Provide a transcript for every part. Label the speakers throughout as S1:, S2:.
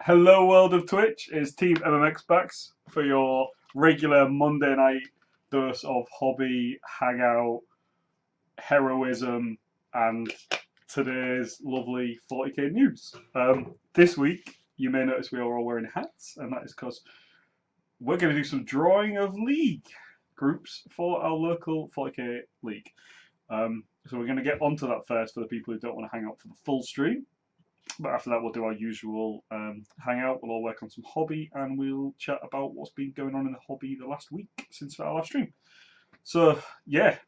S1: Hello, world of Twitch. It's Team MMX backs for your regular Monday night dose of hobby, hangout, heroism, and today's lovely 40k news. This week, you may notice we are all wearing hats, and that is because we're going to do some drawing of league groups for our local 40k league. So we're going to get onto that first for the people who don't want to hang out for the full stream. But after that, we'll do our usual hangout. We'll all work on some hobby, and we'll chat about what's been going on in the hobby the last week since our last stream. So, yeah,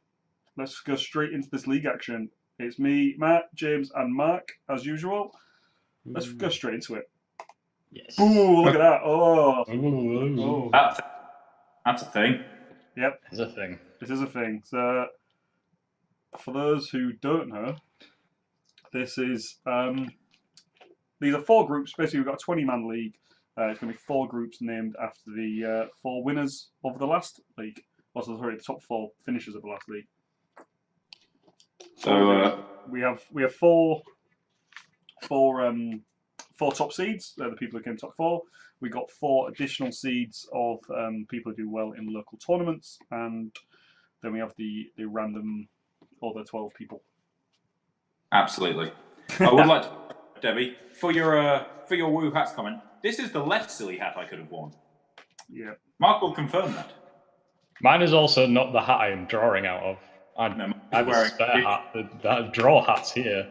S1: let's go straight into this league action. It's me, Matt, James, and Mark, as usual. Let's go straight into it.
S2: Yes.
S1: Ooh, look at that. Oh.
S2: Ooh.
S3: That's a thing.
S1: Yep.
S2: It's a thing.
S1: It is a thing. So, for those who don't know, this is... these are 4 groups. Basically, we've got a 20-man league. It's going to be 4 groups named after the 4 winners of the last league. Also, sorry, the top 4 finishers of the last league.
S3: So
S1: we have 4 top seeds. They're the people who came top 4. We got 4 additional seeds of people who do well in local tournaments, and then we have the random other 12 people.
S3: absolutely. I would like to, Debbie, for your woo hats comment. This is the less silly hat I could have worn.
S1: Yeah.
S3: Mark will confirm that.
S2: Mine is also not the hat I am drawing out of. I have a spare hat. The draw hat's here.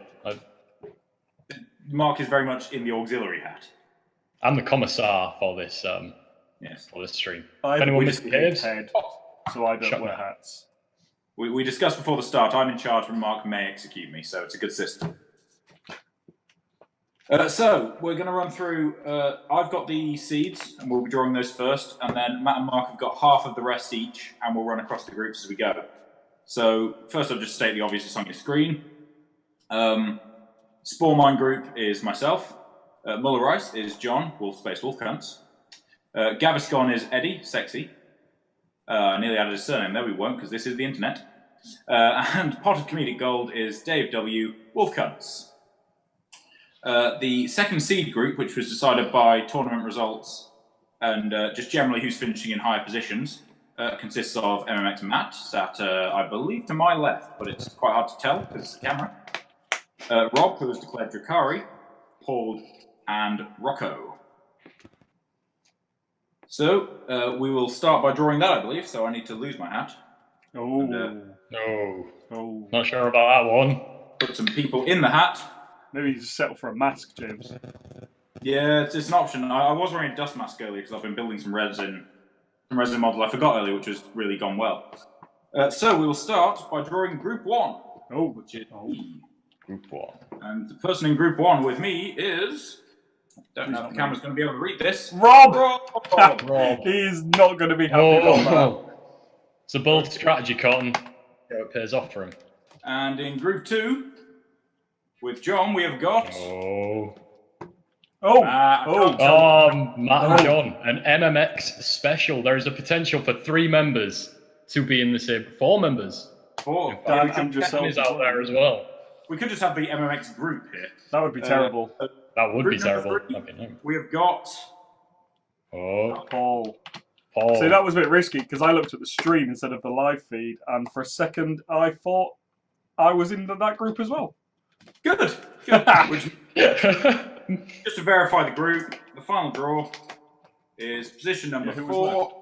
S3: Mark is very much in the auxiliary hat.
S2: I'm the commissar for this
S3: Yes.
S2: for this stream.
S1: I
S2: Anyone
S1: have a
S2: misbehaves?
S1: head, so I don't
S2: Shut
S1: wear
S2: up.
S1: hats.
S3: We discussed before the start. I'm in charge, and Mark may execute me, so it's a good system. So we're going to run through. I've got the seeds, and we'll be drawing those first, and then Matt and Mark have got half of the rest each, and we'll run across the groups as we go. So first, I'll just state the obvious. It's on your screen. Spore Mine group is myself. Muller Rice is John, Wolfspace Wolfcunts. Gaviscon is Eddie, Sexy. I nearly added his surname there. We won't, because this is the internet. And Pot of Comedic Gold is Dave W, Wolfcunts. The second seed group, which was decided by tournament results and just generally who's finishing in higher positions, consists of MMX Matt, sat, I believe, to my left, but it's quite hard to tell because it's the camera. Rob, who has declared Drakari, Paul, and Rocco. So, we will start by drawing that, I believe, so I need to lose my hat.
S1: Oh.
S3: And,
S1: Oh.
S2: Not sure about that one.
S3: put some people in the hat.
S1: Maybe you just settle for a mask, James.
S3: Yeah, it's an option. I was wearing a dust mask earlier because I've been building some resin model I forgot earlier, which has really gone well. So we will start by drawing Group 1.
S1: Oh.
S3: Which is me.
S2: Group 1.
S3: And the person in Group 1 with me is... Don't know if the camera's going to be able to read this.
S1: Rob!
S2: Rob.
S1: He's not going to be happy about that.
S2: It's a bold strategy, Cotton. Yeah, it pays off for him.
S3: And in Group 2, with John, we have got...
S1: Matt
S2: and John, an MMX special. There is a potential for 3 members to be in the same. 4 members.
S3: 4.
S1: Dan
S3: we, could,
S1: yourself
S2: is out there as well.
S3: we could just have the MMX group here.
S1: That would be terrible.
S2: That would be
S3: Group
S2: terrible.
S3: number 3,
S2: That'd be no.
S3: we have got...
S1: Paul.
S2: Paul.
S1: See, that was a bit risky because I looked at the stream instead of the live feed, and for a second I thought I was in that group as well.
S3: Good. Which, just to verify the group, the final draw is position number 4,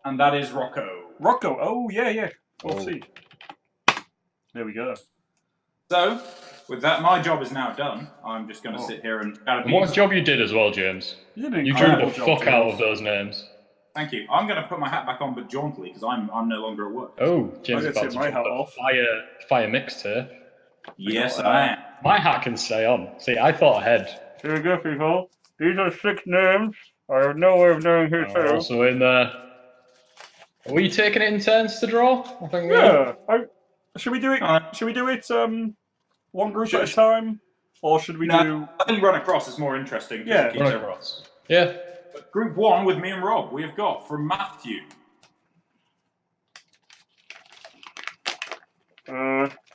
S3: and that is Rocco.
S1: Rocco. Oh, yeah. We'll see. There we go.
S3: So, with that, my job is now done. I'm just going to sit here and...
S2: And what job you did as well, James.
S1: You did an
S2: You drew the
S1: incredible job,
S2: fuck out
S1: James.
S2: of those names.
S3: Thank you. I'm going to put my hat back on, but jauntily, because I'm no longer at work.
S2: Oh, James
S1: I
S2: is
S1: gotta
S2: about to
S1: take my
S2: drop
S1: hat
S2: a
S1: off.
S2: fire mixtape.
S3: Yes, I am.
S2: My hat can stay on. See, I thought ahead.
S1: Here we go, people. These are 6 names. I have no way of knowing who's who.
S2: Also in there. Are we taking it in turns to draw? I think we are.
S1: Yeah. Should we do it? One group at a time, or should we do?
S3: I think run across is more interesting.
S1: Yeah,
S2: Run across. Yeah.
S3: Group 1 with me and Rob, we have got from Matthew.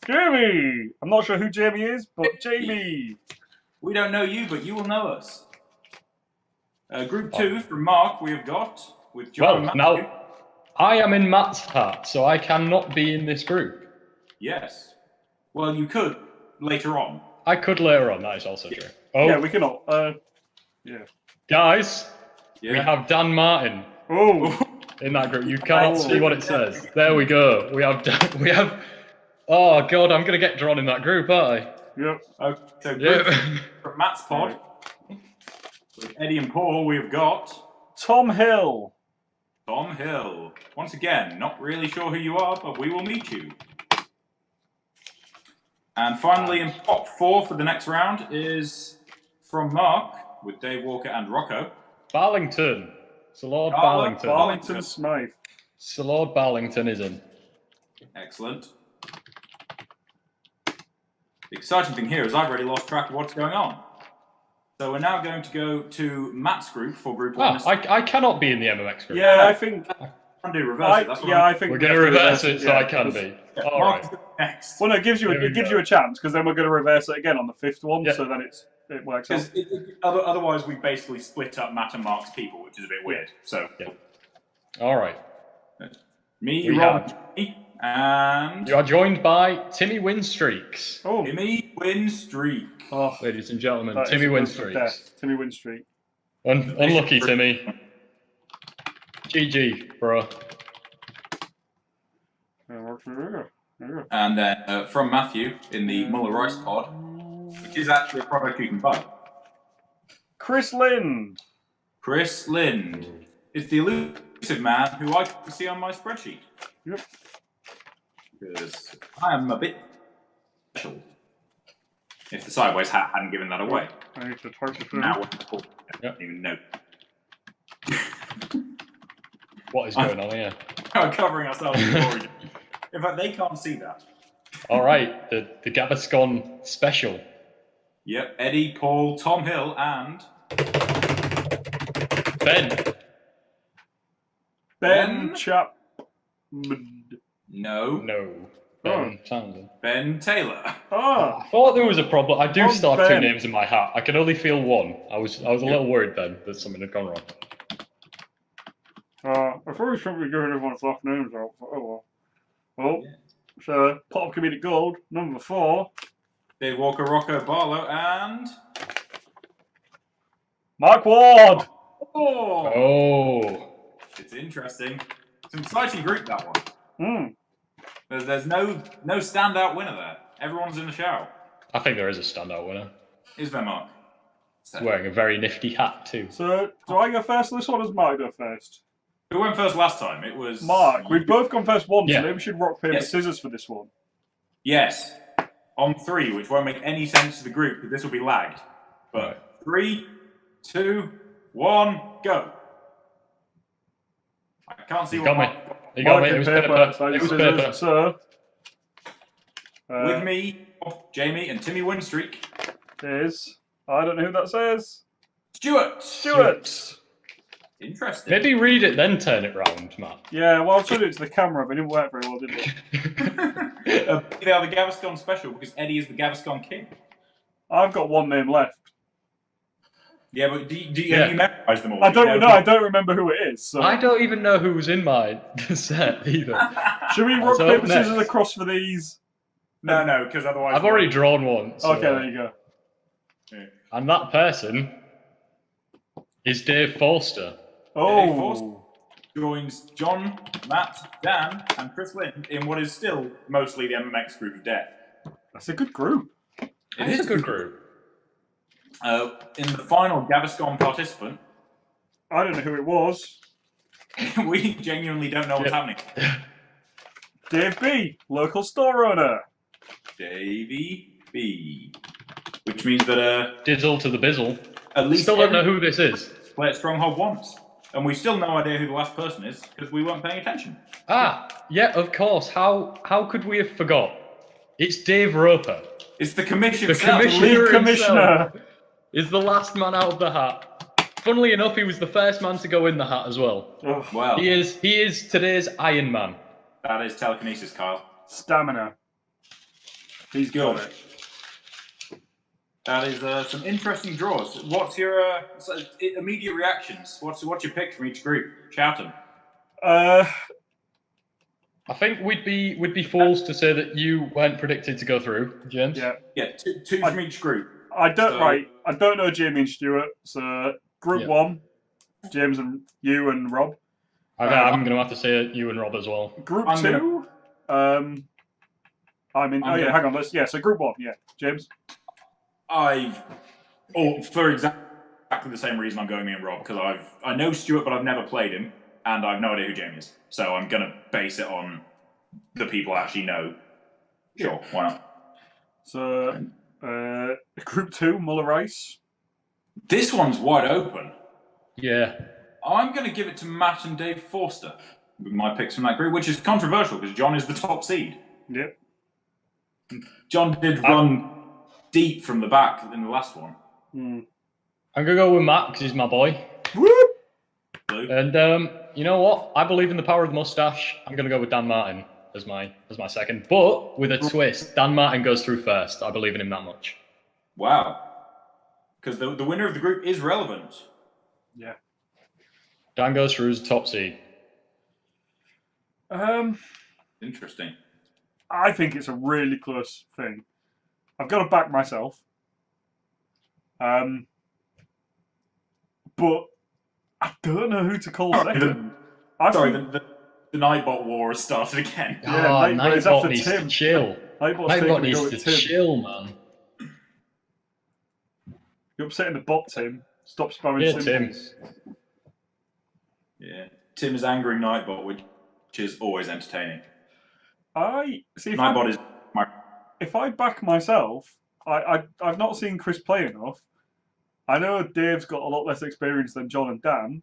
S1: Jamie. I'm not sure who Jamie is, but Jamie.
S3: We don't know you, but you will know us. Group 2 from Mark, we have got with John and
S2: Well,
S3: Matthew.
S2: now I am in Matt's hat, so I cannot be in this group.
S3: Yes. Well, you could later on.
S2: I could later on. That is also true. Oh,
S1: Yeah, we can all. Yeah.
S2: guys,
S3: Yeah.
S2: we have Dan Martin
S1: Oh.
S2: in that group. You can't see what it says. There we go. We have. Oh God, I'm gonna get drawn in that group, aren't I?
S1: Yep.
S3: Okay, so
S2: Yeah.
S3: group from Matt's pod. With Eddie and Paul, we've got
S1: Tom Hill.
S3: Tom Hill. Once again, not really sure who you are, but we will meet you. And finally, in pot 4 for the next round is from Mark with Dave Walker and Rocco.
S2: Barlington. Sir Lord
S3: Barlington.
S2: Barlington.
S1: Arlington Smythe.
S2: Sir Lord Barlington is in.
S3: Excellent. The exciting thing here is I've already lost track of what's going on. So we're now going to go to Matt's group for group 1.
S2: I cannot be in the MMX group.
S1: Yeah, I think.
S3: I'm do reverse it. That's what
S1: I think
S2: We're
S1: we
S2: going to
S1: have
S2: reverse it so
S1: yeah,
S2: I can be.
S3: Yeah,
S2: All
S3: Mark
S2: right.
S3: is next.
S1: Well, no, it gives you a chance because then we're going to reverse it again on the 5th one,
S2: Yeah.
S1: so then it works out.
S3: Otherwise, we basically split up Matt and Mark's people, which is a bit weird. So,
S2: Yeah. All right.
S3: me,
S2: We
S3: Rob,
S2: have-
S3: Jimmy, and
S2: You are joined by Timmy Winstreaks.
S1: Oh,
S3: Timmy Winstreak.
S1: oh
S2: Ladies and gentlemen,
S1: that is
S2: Timmy
S1: a good for
S2: Winstreaks.
S1: death. Timmy Winstreak.
S2: Unlucky, Timmy. GG, bro.
S3: And then from Matthew in the Muller Rice pod, which is actually a product you can buy.
S1: Chris Lind.
S3: Chris Lind is the elusive man who I can see on my spreadsheet.
S1: Yep.
S3: Because I am a bit special. If the sideways hat hadn't given that away.
S1: I need to type this
S3: Now
S1: in.
S3: I don't even know.
S2: What is going on here?
S3: We're covering ourselves in glory. In fact, they can't see that.
S2: All right, the Gaviscon special.
S3: Yep, Eddie, Paul, Tom Hill, and
S2: Ben.
S1: Ben Chap.
S3: no,
S2: Ben Townsend.
S3: Ben Taylor.
S1: Ah,
S2: I thought there was a problem. I do
S1: Oh,
S2: still have 2
S1: Ben.
S2: names in my hat. I can only feel one. I was a little worried then that something had gone wrong.
S1: I probably shouldn't be giving everyone's last names out, but oh well. Well, so pot of comedic gold, number 4.
S3: Dave Walker, Rocco, Barlow, and
S1: Mark Ward.
S3: oh,
S2: Oh.
S3: it's interesting. It's an exciting group, that one.
S1: Hmm.
S3: There's no standout winner there. Everyone's in the show.
S2: I think there is a standout winner.
S3: Is there, Mark?
S2: He's wearing a very nifty hat too.
S1: So, do I go first on this one or does Mark go first?
S3: Who went first last time? It was
S1: Mark, we've both gone first once,
S2: Yeah.
S1: so maybe we should rock, paper,
S3: Yes.
S1: scissors for this one.
S3: Yes, on 3, which won't make any sense to the group because this will be lagged. But
S2: Right.
S3: 3, 2, 1, go. I can't see
S2: You
S3: what
S2: got me.
S3: Mark
S2: You got me.
S1: Mark
S2: It was
S1: and
S2: paper.
S1: so I
S2: It
S1: use
S2: was
S1: scissors.
S2: paper.
S1: So,
S3: with me, Jamie, and Timmy Winstreak.
S1: is, I don't know who that says.
S3: Stuart. Interesting.
S2: Maybe read it, then turn it round, Matt.
S1: Yeah, well, I was trying to do it to the camera, but it didn't work very well, did it?
S3: They are the Gaviscon special because Eddie is the Gaviscon king.
S1: I've got one name left.
S3: Yeah, but have you
S2: Yeah.
S3: memorised them all?
S1: I
S3: Do you
S1: don't
S3: know
S1: know. I don't remember who it is. So.
S2: I don't even know who was in my set either.
S1: Should we rock,
S2: So
S1: paper,
S2: next.
S1: scissors across for these?
S3: No, because otherwise...
S2: I've already drawn one. So.
S1: Okay, there you go.
S2: And that person is Dave Forster.
S1: Oh,
S3: joins John, Matt, Dan, and Chris Lind in what is still mostly the MMX group of death.
S1: that's a good group.
S3: It
S2: It's a good group.
S3: In the final Gaviscon participant,
S1: I don't know who it was.
S3: we genuinely don't know what's happening.
S1: Dave B, local store owner.
S3: Davey B. Which means that
S2: Dizzle to the bizzle.
S3: at least
S2: Still don't know who this is.
S3: play at Stronghold once. And we've still no idea who the last person is because we weren't paying attention.
S2: Ah, yeah, of course. How could we have forgot? It's Dave Roper.
S3: It's the commission.
S2: The
S3: itself.
S2: commissioner
S1: League commissioner.
S2: himself is the last man out of the hat. Funnily enough, he was the first man to go in the hat as well.
S1: Ugh,
S3: Well,
S2: He is today's Iron Man.
S3: that is telekinesis, Kyle.
S1: stamina. He's got it.
S3: That is some interesting draws. What's your immediate reactions? What's your pick from each group? Shout them.
S2: I think we'd be fools to say that you weren't predicted to go through, James.
S3: Yeah. Two from each group.
S1: I don't know Jamie and Stuart. So group 1, James and you and Rob.
S2: I'm going to have to say you and Rob as well.
S1: Group 2. Hang on. So group 1. Yeah, James.
S3: For exactly the same reason I'm going me and Rob, because I know Stuart, but I've never played him, and I've no idea who Jamie is. So I'm going to base it on the people I actually know. Sure, why not?
S1: So, group 2, Muller Rice.
S3: This one's wide open.
S2: Yeah.
S3: I'm going to give it to Matt and Dave Forster with my picks from that group, which is controversial because John is the top seed.
S1: Yep.
S3: John did run deep from the back in the last one.
S2: I'm going to go with Matt because he's my boy.
S1: Whoop!
S2: And you know what? I believe in the power of the mustache. I'm going to go with Dan Martin as my second. But with a twist, Dan Martin goes through first. I believe in him that much.
S3: Wow. Because the winner of the group is relevant.
S1: Yeah.
S2: Dan goes through as top seed.
S3: Interesting.
S1: I think it's a really close thing. I've got to back myself. But I don't know who to call second.
S3: The Nightbot war has started again.
S2: Yeah, Nightbot needs to chill. Nightbot needs to chill, man.
S1: You're upsetting the bot, Tim. Stop spamming symbols.
S3: Yeah, Tim is angering Nightbot, which is always entertaining.
S1: Nightbot is my. If I back myself, I've not seen Chris play enough. I know Dave's got a lot less experience than John and Dan.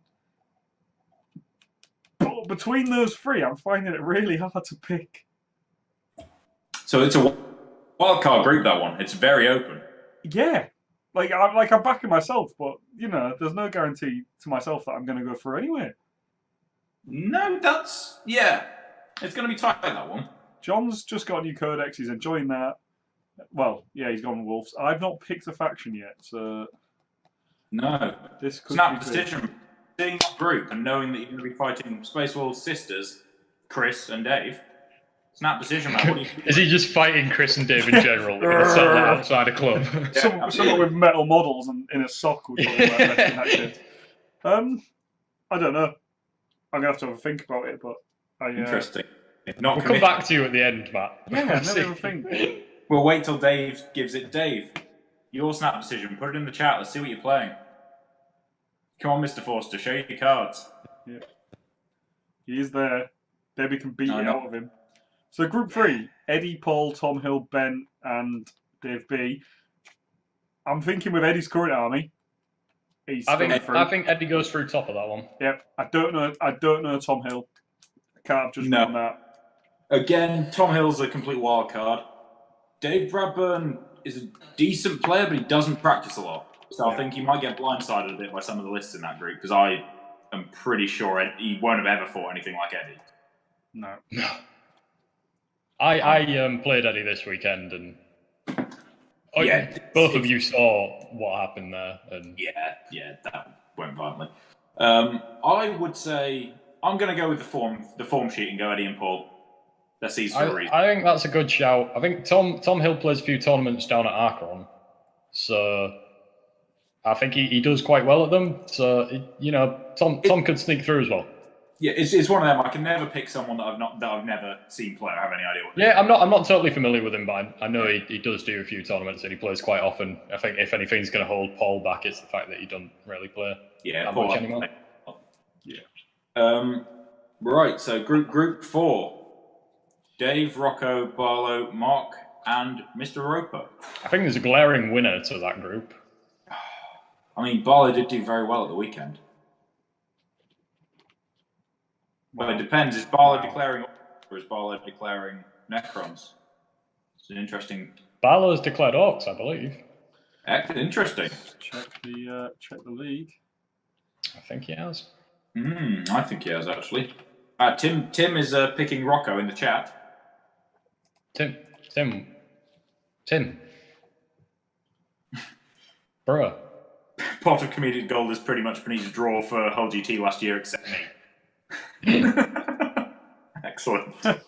S1: But between those three, I'm finding it really hard to pick.
S3: So it's a wildcard group, that one. It's very open.
S1: Yeah. I'm backing myself, but, there's no guarantee to myself that I'm going to go through anyway.
S3: No, yeah. It's going to be tight, that one.
S1: John's just got a new codex. He's enjoying that. Well, yeah, he's gone Wolves. I've not picked a faction yet, so...
S3: No.
S1: This could
S3: Snap decision. Seeing that group and knowing that you're going to be fighting Space Wolves' sisters, Chris and Dave. Snap decision, man. What do you
S2: Is he just fighting Chris and Dave in general? They're going to settle outside a club.
S1: Someone with metal models and in a sock would probably like that shit. I don't know. I'm going to have a think about it, but...
S3: Interesting.
S2: We'll come back to you at the end, Matt.
S1: Yeah, never think.
S3: We'll wait till Dave gives it. Dave, your snap decision. Put it in the chat. Let's see what you're playing. Come on, Mr. Forster. Show your cards.
S1: Yeah. He is there. Debbie can beat it out of him. So group 3, Eddie, Paul, Tom Hill, Ben, and Dave B. I'm thinking with Eddie's current army. I
S2: think Eddie goes through top of that one.
S1: Yep. I don't know Tom Hill. I can't have judgment on that.
S3: Again, Tom Hill's a complete wild card. Dave Bradburn is a decent player, but he doesn't practice a lot. So I think he might get blindsided a bit by some of the lists in that group, because I am pretty sure he won't have ever fought anything like Eddie.
S1: No.
S2: I played Eddie this weekend, and both of you saw what happened there. And
S3: yeah, that went violently. I would say I'm going to go with the form sheet and go Eddie and Paul. That's easy for a reason.
S2: I think that's a good shout. I think Tom Hill plays a few tournaments down at Akron, so I think he does quite well at them. So Tom could sneak through as well.
S3: Yeah, it's one of them. I can never pick someone that I've never seen play or have any idea what.
S2: Yeah, I'm not totally familiar with him, but I know he does do a few tournaments and he plays quite often. I think if anything's going to hold Paul back, it's the fact that he doesn't really play that much anymore.
S3: Yeah. Right. So group 4. Dave, Rocco, Barlow, Mark, and Mr. Roper.
S2: I think there's a glaring winner to that group.
S3: I mean, Barlow did do very well at the weekend. Well, it depends. Is Barlow declaring or is Barlow declaring Necrons? It's an interesting...
S2: Barlow's declared Orcs, I believe.
S3: Interesting.
S1: Check the league.
S2: I think he has.
S3: I think he has, actually. Tim is picking Rocco in the chat.
S2: Tim. Bruh.
S3: Pot of comedic gold is pretty much Panini's draw for Hull GT last year, except me. Excellent.
S2: To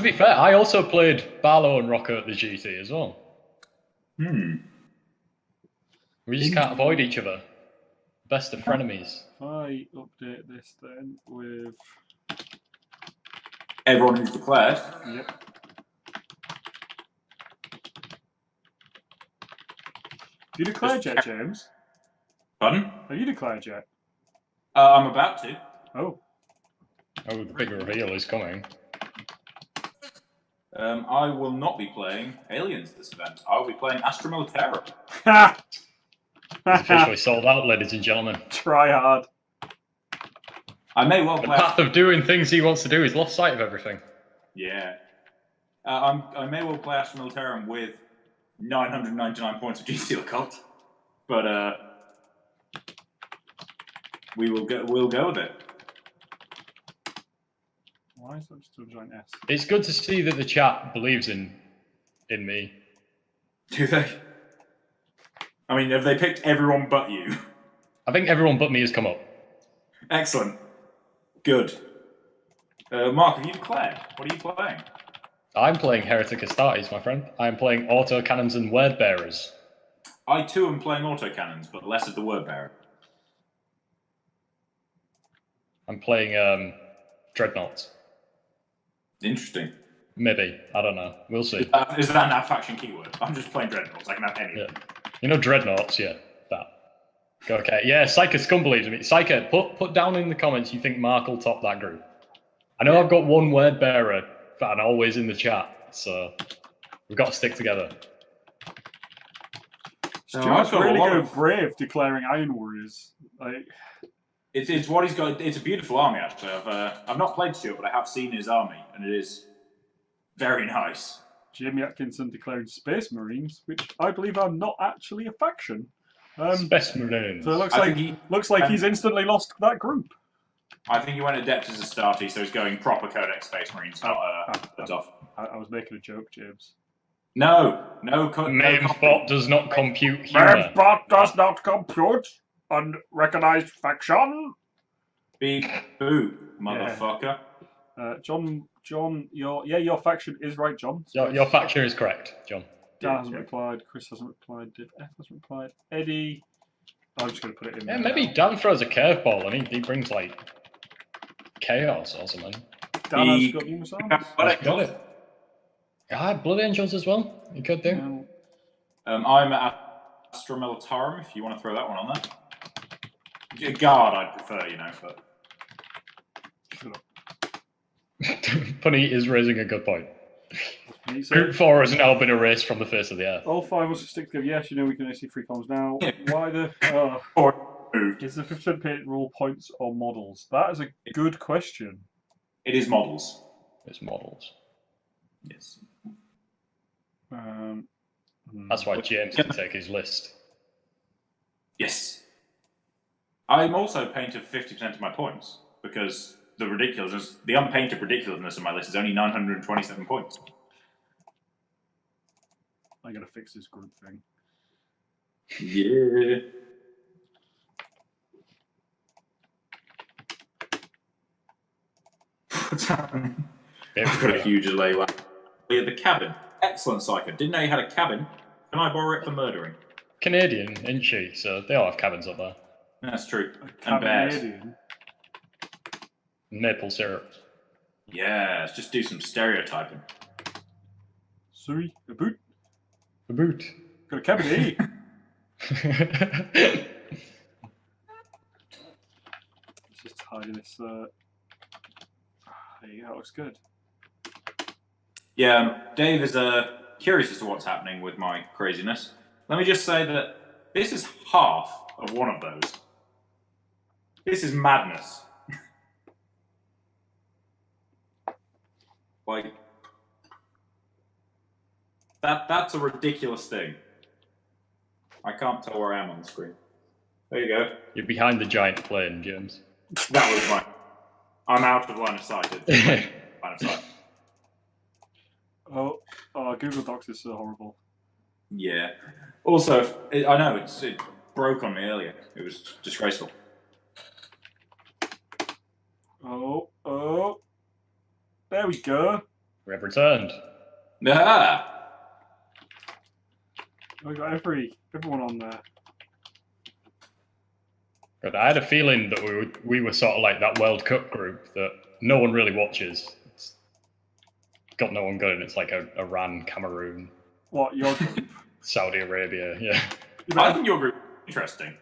S2: be fair, I also played Barlow and Rocco at the GT as well. We just can't avoid each other. Best of frenemies.
S1: If I update this then with...
S3: Everyone who's declared.
S1: Yep. You declared yet, James?
S3: Pardon?
S1: Have you declared yet?
S3: I'm about to.
S1: Oh.
S2: Oh, the big reveal is coming.
S3: I will not be playing Aliens this event. I will be playing Astra Militarum.
S2: It's officially sold out, ladies and gentlemen.
S1: Try hard.
S3: I may well
S2: The
S3: play.
S2: path of doing things he wants to do is lost sight of everything.
S3: Yeah. I may well play Astra Militarum with 999 points of GC Occult, but we'll go with it.
S1: Why is that still giant S?
S2: It's good to see that the chat believes in me.
S3: Do they? I mean, have they picked everyone but you?
S2: I think everyone but me has come up.
S3: Excellent. Good. Mark, have you declared? What are you playing?
S2: I'm playing Heretic Astartes, my friend. I'm playing Autocannons and Word Bearers.
S3: I too am playing autocannons, but less of the word bearer.
S2: I'm playing Dreadnoughts.
S3: Interesting.
S2: Maybe. I don't know. We'll see.
S3: Is that an faction keyword? I'm just playing Dreadnoughts. I can have any.
S2: Yeah. You know Dreadnoughts? Yeah. That. Okay. Yeah, Psycho Scum believes in me. Psycho, put down in the comments you think Mark will top that group. I know I've got one Word Bearer fan always in the chat, so we've got to stick together.
S1: Stuart's really good brave declaring Iron Warriors. Like...
S3: It's what he's got. It's a beautiful army, actually. I've not played Stuart, but I have seen his army, and it is very nice.
S1: Jamie Atkinson declaring Space Marines, which I believe are not actually a faction.
S2: Space Marines.
S1: So it looks like he's instantly lost that group.
S3: I think he went Adept as a starter, so he's going proper Codex Space Marines, not a tough.
S1: I was making a joke, James.
S3: No.
S2: Namespot does not compute humor.
S1: Namespot does not compute. Unrecognized faction.
S3: Beep boo, motherfucker.
S1: John, your faction is right, John.
S2: Your faction is correct, John.
S1: Dan hasn't replied. Chris hasn't replied. Did F hasn't replied? Eddie. I'm just going to put it in.
S2: Yeah, maybe Dan throws a curveball and he brings like chaos or something.
S1: Dan has got numerous arms.
S2: Got it. Yeah, Blood Angels as well. You could do.
S3: I'm at Astra Militarum. If you want to throw that one on there. Guard, I'd prefer, but.
S1: Shut up.
S2: Punny is raising a good point.
S1: So,
S2: Group 4 has now been erased from the face of the earth.
S1: all five of us stick together. Yes, we can only see 3 columns now. Why the... is the 50% paint rule points or models? That is a good question.
S3: It is models.
S2: It's models.
S3: Yes.
S2: That's why James can take his list.
S3: Yes. I'm also painted 50% of my points, because the unpainted ridiculousness of my list is only 927 points.
S1: I gotta fix this group thing.
S3: Yeah. I've got a huge delay. The cabin. Excellent, Psycho. Didn't know you had a cabin. Can I borrow it for murdering?
S2: Canadian, isn't she? So they all have cabins up there.
S3: That's true.
S1: And bears.
S2: Maple syrup.
S3: Yeah, let's just do some stereotyping.
S1: Sorry, a boot.
S2: A boot.
S1: Got a cabin, Let's just tidy this. There you go, that looks good.
S3: Yeah, Dave is curious as to what's happening with my craziness. Let me just say that this is half of one of those. This is madness. Like, that's a ridiculous thing. I can't tell where I am on the screen. There you go.
S2: You're behind the giant plane, James.
S3: That was mine. I'm out of line of sight. Line of sight.
S1: Oh, Google Docs is so horrible.
S3: Yeah. Also, I know it broke on me earlier. It was disgraceful.
S1: Oh. There we go.
S2: We have returned.
S3: Ah!
S1: We got everyone on there.
S2: But I had a feeling that we were sort of like that World Cup group that no one really watches. It's got no one good. It's like Iran, Cameroon.
S1: What, your group?
S2: Saudi Arabia, yeah.
S3: I think your group is interesting.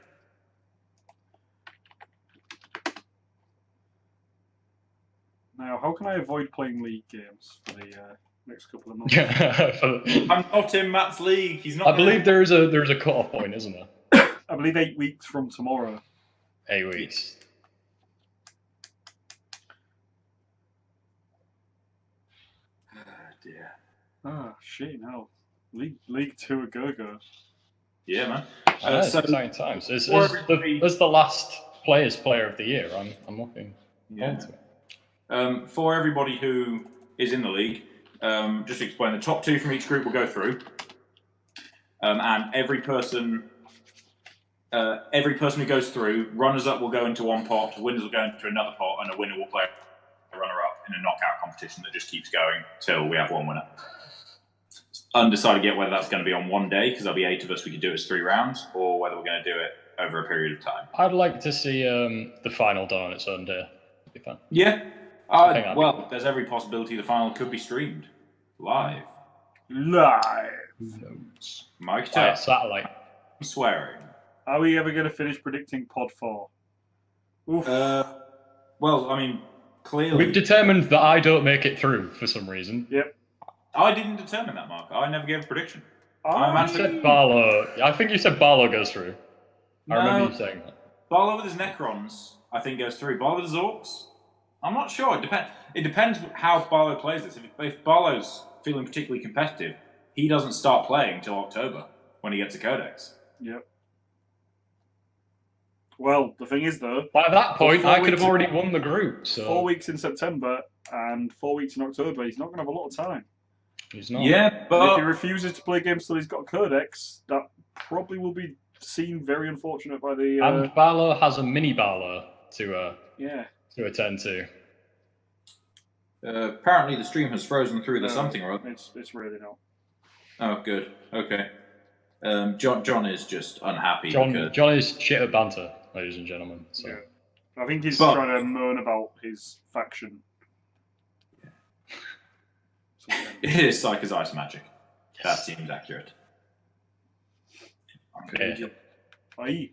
S1: Now, how can I avoid playing league games for the next couple of months?
S3: I'm not in Matt's league. He's not.
S2: I believe there's a cut-off point, isn't there?
S1: I believe 8 weeks from tomorrow.
S2: 8 weeks.
S3: Oh, dear.
S1: Ah, shit, no. League 2 a go-go.
S3: Yeah, man.
S2: So exciting times. As the last player of the year, I'm looking forward to it.
S3: For everybody who is in the league, just to explain, the top 2 from each group will go through, and every person who goes through, runners-up will go into one pot, winners will go into another pot, and a winner will play a runner-up in a knockout competition that just keeps going till we have one winner. Undecided yet whether that's going to be on one day, because there'll be 8 of us, we could do it as 3 rounds, or whether we're going to do it over a period of time.
S2: I'd like to see the final done on its own day. It'd be fun.
S3: Yeah. Well, there's every possibility the final could be streamed live. Mike
S2: Via satellite.
S3: I'm swearing.
S1: Are we ever going to finish predicting Pod 4? Oof.
S3: Well, I mean, clearly...
S2: We've determined that I don't make it through for some reason.
S1: Yep.
S3: I didn't determine that, Mark. I never gave a prediction.
S2: You said Barlow. I think you said Barlow goes through. I remember you saying that.
S3: Barlow with his Necrons, I think, goes through. Barlow with his Orcs? I'm not sure. It depends how Barlow plays this. If Barlow's feeling particularly competitive, he doesn't start playing until October when he gets a Codex.
S1: Yep. Well, the thing is, though...
S2: By that point, I could have already won the group. So
S1: 4 weeks in September and 4 weeks in October, he's not going to have a lot of time.
S2: He's not.
S3: Yeah, but...
S1: And if he refuses to play games till he's got a Codex, that probably will be seen very unfortunate by the...
S2: And Barlow has a mini Barlow to attend to.
S3: Apparently the stream has frozen through the something or other.
S1: It's really not.
S3: Oh, good. Okay. John is just unhappy.
S2: John is shit at banter, ladies and gentlemen. So.
S1: Yeah. I think he's trying to moan about his faction.
S3: It is Psycho's Ice Magic. That seems accurate.
S1: Okay. Aye.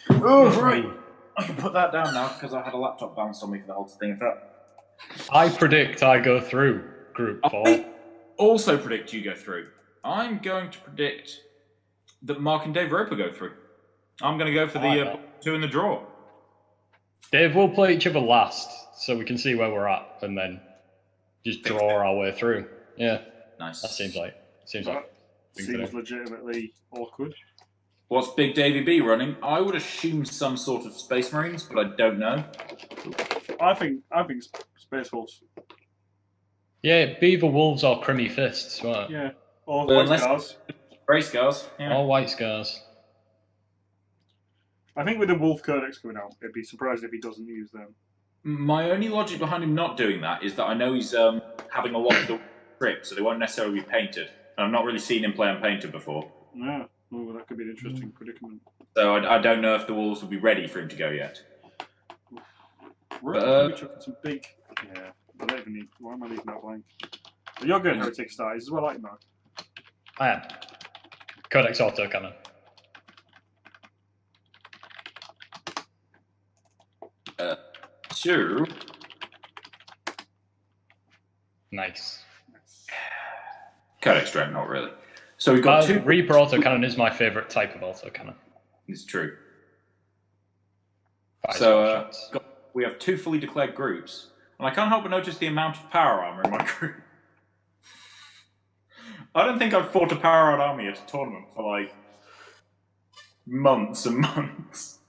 S3: Oh, right. I can put that down now because I had a laptop bounced on me for the whole thing.
S2: I predict I go through Group 4.
S3: I also predict you go through. I'm going to predict that Mark and Dave Roper go through. I'm going to go for the 2 in the draw.
S2: Dave will play each other last, so we can see where we're at, and then just draw our way through. Yeah.
S3: Nice.
S2: That seems
S1: legitimately awkward.
S3: What's Big Davy B running? I would assume some sort of Space Marines, but I don't know.
S1: I think Space Wolves.
S2: Yeah, Beaver Wolves or Crimmy Fists. Right?
S1: Yeah. Or White Scars.
S3: Grey Scars. Yeah.
S2: Or White Scars.
S1: I think with the Wolf Codex coming out, I'd be surprised if he doesn't use them.
S3: My only logic behind him not doing that is that I know he's having a lot of the script, so they won't necessarily be painted. And I've not really seen him play unpainted before.
S1: Yeah. Oh, that could be an interesting predicament.
S3: So I don't know if the Wolves will be ready for him to go yet.
S1: We're chucking some big... Yeah, I don't even need... Why am I leaving that blank? But you're good, Heretic Stars, as well, like Mark.
S2: I am. Codex Autocannon.
S3: Sure.
S2: Nice.
S3: Codex Dreadnought, really. So we've got 2...
S2: Reaper Autocannon is my favourite type of Autocannon.
S3: It's true.
S2: So,
S3: we have 2 fully declared groups, and I can't help but notice the amount of power armor in my group. I don't think I've fought a power armor army at a tournament for like months and months.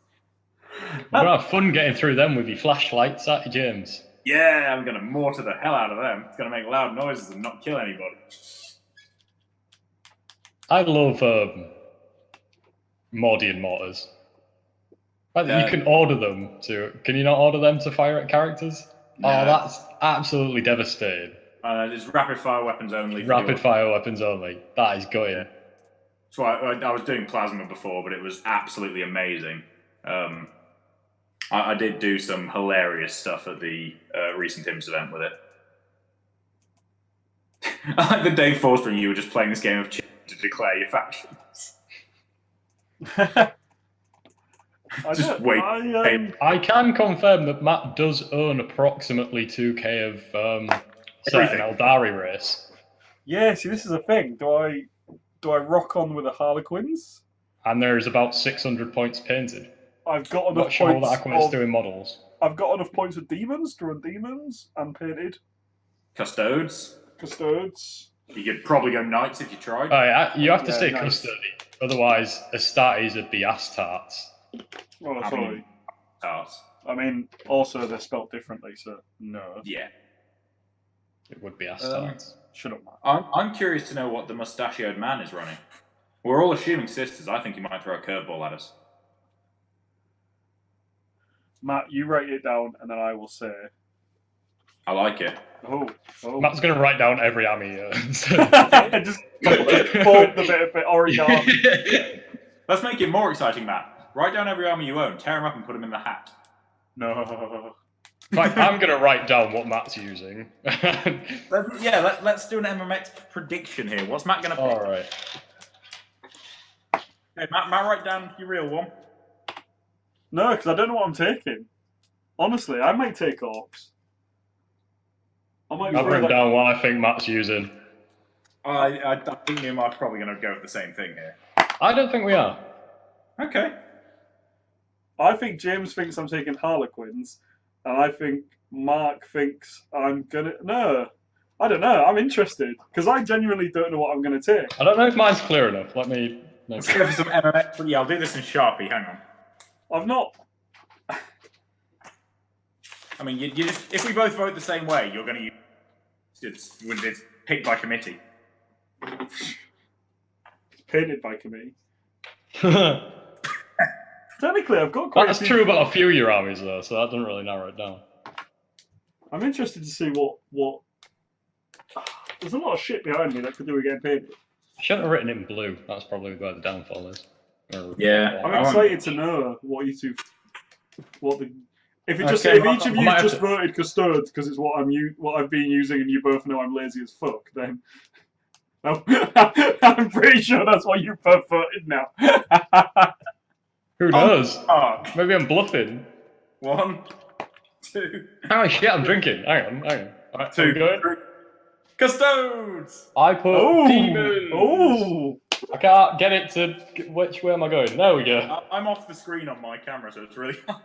S2: We're gonna have fun getting through them with your flashlights, aren't you, James?
S3: Yeah, I'm gonna mortar the hell out of them. It's gonna make loud noises and not kill anybody.
S2: I love Mordian mortars. But you can order them to. Can you not order them to fire at characters?
S3: No.
S2: Oh, that's absolutely devastating.
S3: It's rapid fire weapons only.
S2: Rapid fire weapons only. That is gutting.
S3: Yeah. So I was doing plasma before, but it was absolutely amazing. I did do some hilarious stuff at the recent IMS event with it. I like the Dave Forster and you were just playing this game of to declare your factions. Just wait.
S2: I can confirm that Matt does own approximately 2k of certain Eldari race.
S1: Yeah, see, this is a thing. Do I rock on with the Harlequins?
S2: And there's about 600 points painted.
S1: I've got enough
S2: sure
S1: points.
S2: That equates to in models.
S1: I've got enough points with demons to run demons and painted.
S3: Custodes.
S1: You
S3: could probably go knights if you tried.
S2: Oh, yeah, you have to stay custody. Otherwise, Astartes would be Astartes.
S1: Oh, sorry.
S3: Tarts.
S1: I mean, also they're spelled differently, so no.
S3: Yeah.
S2: It would be Astartes.
S1: Shut up, Matt.
S3: I'm curious to know what the mustachioed man is running. We're all assuming sisters. I think he might throw a curveball at us.
S1: Matt, you write it down, and then I will say.
S3: I like it.
S1: Oh.
S2: Matt's going to write down every army.
S1: Just fold the bit of it, origami.
S3: Let's make it more exciting, Matt. Write down every army you own, tear them up, and put them in the hat.
S1: No.
S2: In fact, I'm going to write down what Matt's using.
S3: Let's do an MMX prediction here. What's Matt going to pick?
S2: All right.
S3: Hey, Matt, write down your real one.
S1: No, because I don't know what I'm taking. Honestly, I might take orcs.
S2: I've written down what I think Matt's using.
S3: I think me and Mark are probably going to go with the same thing here.
S2: I don't think we are.
S3: Okay.
S1: I think James thinks I'm taking Harlequins, and I think Mark thinks I'm gonna. No, I don't know. I'm interested because I genuinely don't know what I'm going to take.
S2: I don't know if mine's clear enough.
S3: Let's go for some MMX. Yeah, I'll do this in Sharpie. Hang on.
S1: I've not.
S3: I mean, you just, if we both vote the same way, you're going to use it's picked by committee.
S1: It's painted by committee. Technically, I've got quite.
S2: That's true about a few of your armies, though, so that doesn't really narrow it down.
S1: I'm interested to see what. There's a lot of shit behind me that could do with getting painted.
S2: I shouldn't have written it in blue. That's probably where the downfall is.
S3: Yeah,
S1: I'm excited to know what you two. If each of you just voted Custodes because it's what I've been using, and you both know I'm lazy as fuck, then I'm pretty sure that's what you both voted now.
S2: Who knows? Maybe I'm bluffing.
S3: 1, 2.
S2: Oh shit! I'm drinking. Hang on. All right,
S3: 2, 3. Custodes.
S2: I put demons.
S1: Oh.
S2: I can't get it to. Which way am I going? There we go.
S3: I'm off the screen on my camera, so it's really hard.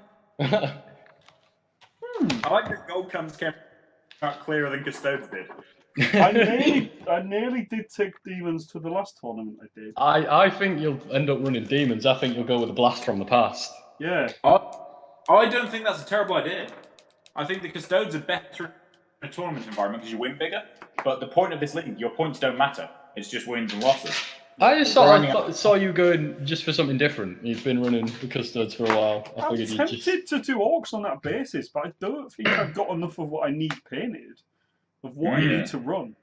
S3: I like that Gold Cam's came out clearer than Custodes did.
S1: I nearly did take demons to the last tournament I did.
S2: I think you'll end up running demons. I think you'll go with a blast from the past.
S1: Yeah.
S3: I don't think that's a terrible idea. I think the Custodes are better in a tournament environment because you win bigger. But the point of this league, your points don't matter. It's just wins and losses.
S2: I just saw you going just for something different. You've been running the Custodes for a while.
S1: I'm tempted to do orcs on that basis, but I don't think I've got enough of what I need painted, of what I need to run.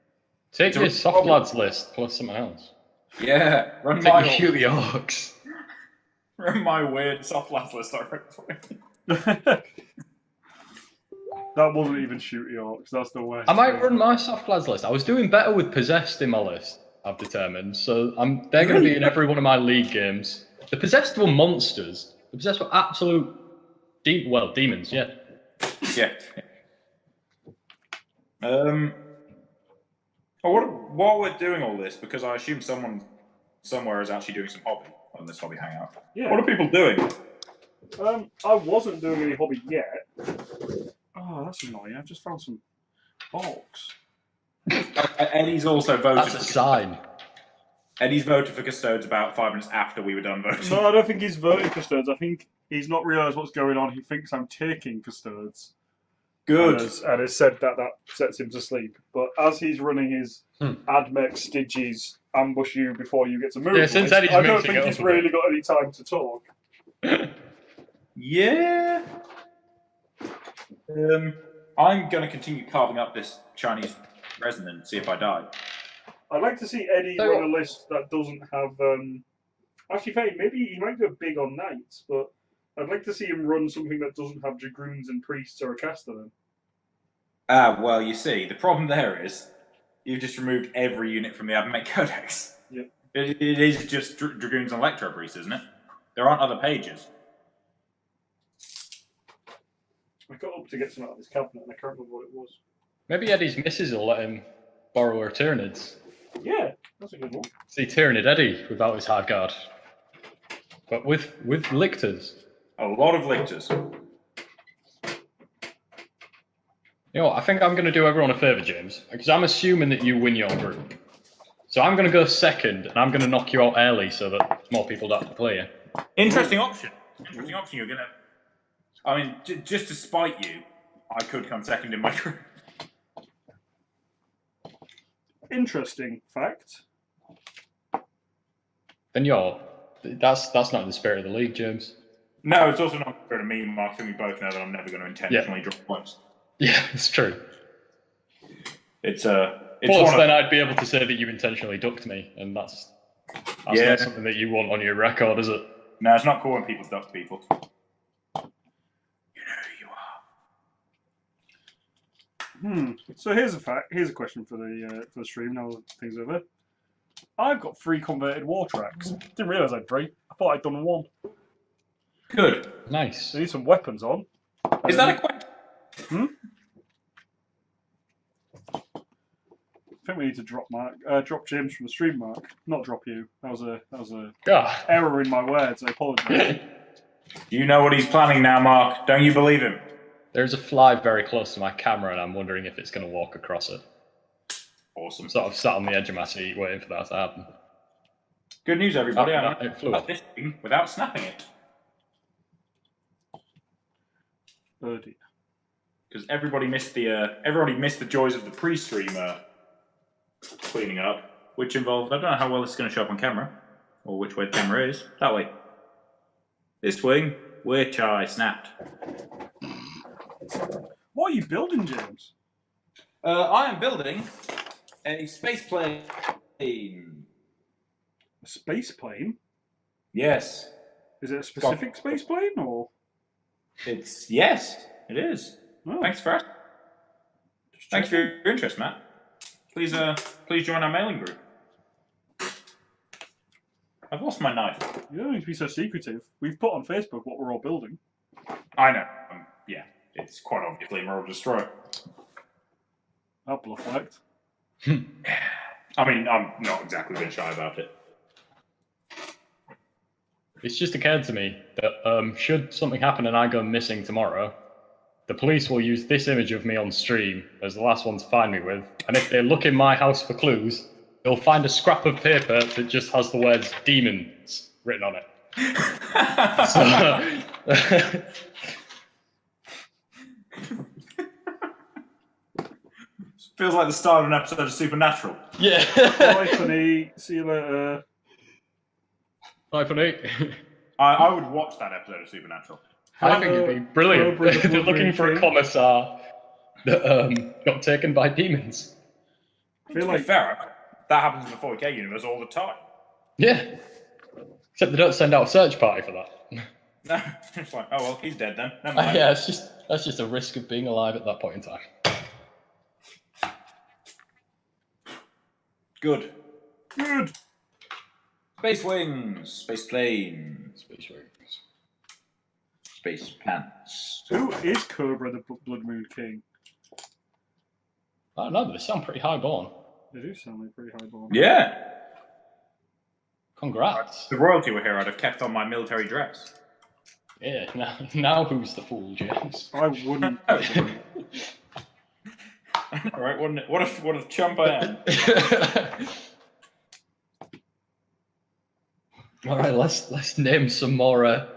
S2: Take your soft lads list plus something else.
S3: Yeah, run
S2: my shoot the orcs.
S3: Run my weird soft lads list I wrote for you.
S1: That wasn't even shooty orcs. That's the worst.
S2: I might run my soft lads list. I was doing better with possessed in my list, I've determined. So they're going to be in every one of my league games. The possessed were monsters. The possessed were absolute demons. Yeah.
S3: Yeah. While we're doing all this, because I assume someone somewhere is actually doing some hobby on this hobby hangout.
S1: Yeah.
S3: What are people doing?
S1: I wasn't doing any hobby yet. Oh, that's annoying. I just found some orcs.
S3: Eddie's also voted.
S2: That's a sign.
S3: Eddie's voted for Custodes about 5 minutes after we were done voting.
S1: No, I don't think he's voted Custodes. I think he's not realised what's going on. He thinks I'm taking Custodes.
S3: Good.
S1: And has said that sets him to sleep. But as he's running his AdMech Styges ambush you before you get to move.
S2: Yeah, since Eddie's
S1: I don't
S2: mixing
S1: think
S2: it
S1: he's
S2: up a bit.
S1: really got any time to talk.
S3: Yeah. I'm going to continue carving up this Chinese resin and see if I die.
S1: I'd like to see Eddie
S2: So
S1: run a list that doesn't have. Actually, fine, maybe he might go big on knights, but I'd like to see him run something that doesn't have dragoons and priests or a caster then.
S3: Ah, well, you see, the problem there is you've just removed every unit from the Admech Codex.
S1: Yep.
S3: It is just dragoons and electro priests, isn't it? There aren't other pages.
S1: I got up to get some out of this cabinet and I can't remember what it was.
S2: Maybe Eddie's missus will let him borrow her Tyranids.
S1: Yeah, that's a good one.
S2: See Tyranid Eddie without his Hive Guard. But with lictors.
S3: A lot of lictors.
S2: You know what, I think I'm going to do everyone a favour, James, because I'm assuming that you win your group. So I'm going to go second, and I'm going to knock you out early so that more people don't have to play you.
S3: Interesting option. Interesting option. You're going to... I mean, just to spite you, I could come second in my group.
S1: Interesting fact.
S2: Then that's not in the spirit of the league, James.
S3: No, it's also not fair to me, Mark, and we both know that I'm never going to intentionally drop points.
S2: Yeah, it's true.
S3: It's
S2: Plus, then I'd be able to say that you intentionally ducked me, and that's
S3: Yeah.
S2: not something that you want on your record, is it?
S3: No, it's not cool when people duck people. You know who you are.
S1: So here's a fact. Here's a question for the stream. Now the thing's over. I've got 3 converted war tracks. Didn't realise I had 3. I thought I'd done 1.
S3: Good.
S2: Nice.
S1: I need some weapons on.
S3: Is that a question?
S1: I think we need to drop James from the stream, Mark. Not drop you. That was a
S2: Ah.
S1: error in my words. I apologise.
S3: You know what he's planning now, Mark. Don't you believe him?
S2: There's a fly very close to my camera, and I'm wondering if it's going to walk across it.
S3: Awesome.
S2: I'm sort of sat on the edge of my seat waiting for that to happen.
S3: Good news, everybody.
S2: It flew
S3: I'm
S2: off.
S3: this thing without snapping it.
S1: Birdie.
S3: Because everybody missed the joys of the pre-stream cleaning up, which involved, I don't know how well it's going to show up on camera, or which way the camera is. That way. This wing, which I snapped.
S1: What are you building, James?
S3: I am building a space plane.
S1: A space plane?
S3: Yes.
S1: Is it a specific space plane, or?
S3: Yes, it is.
S1: Oh,
S3: Thanks for asking. Thanks for your interest, Matt. Please join our mailing group. I've lost my knife.
S1: You don't need to be so secretive. We've put on Facebook what we're all building.
S3: I know. Yeah, it's quite obviously Merle Destroy.
S1: That bluff worked.
S3: I mean, I'm not exactly been shy about it.
S2: It's just occurred to me that should something happen and I go missing tomorrow, the police will use this image of me on stream as the last one to find me with, and if they look in my house for clues, they'll find a scrap of paper that just has the words demons written on it.
S3: Feels like the start of an episode of Supernatural.
S2: Yeah.
S1: Bye, Funny. See you later.
S2: Bye, Funny.
S3: I would watch that episode of Supernatural.
S2: I think it'd be brilliant.
S1: Cobra the
S2: They're looking for a
S1: King.
S2: commissar that got taken by demons.
S1: I feel
S3: To be
S1: like
S3: fair, that happens in the 40k universe all the time.
S2: Yeah. Except they don't send out a search party for that.
S3: No, it's like, oh well, he's dead then. Never mind.
S2: Yeah, that's just a risk of being alive at that point in time.
S3: Good.
S1: good.
S3: Space wings, space planes,
S2: Space wings.
S3: space pants.
S1: Who is Cobra the Blood Moon King?
S2: I don't know, but they sound pretty highborn.
S1: They do sound like pretty highborn.
S3: Yeah.
S2: Congrats.
S3: The royalty were here, I'd have kept on my military dress.
S2: Yeah, now who's the fool, James?
S1: I wouldn't.
S3: Alright, what a chump I am.
S2: All right, let's name some more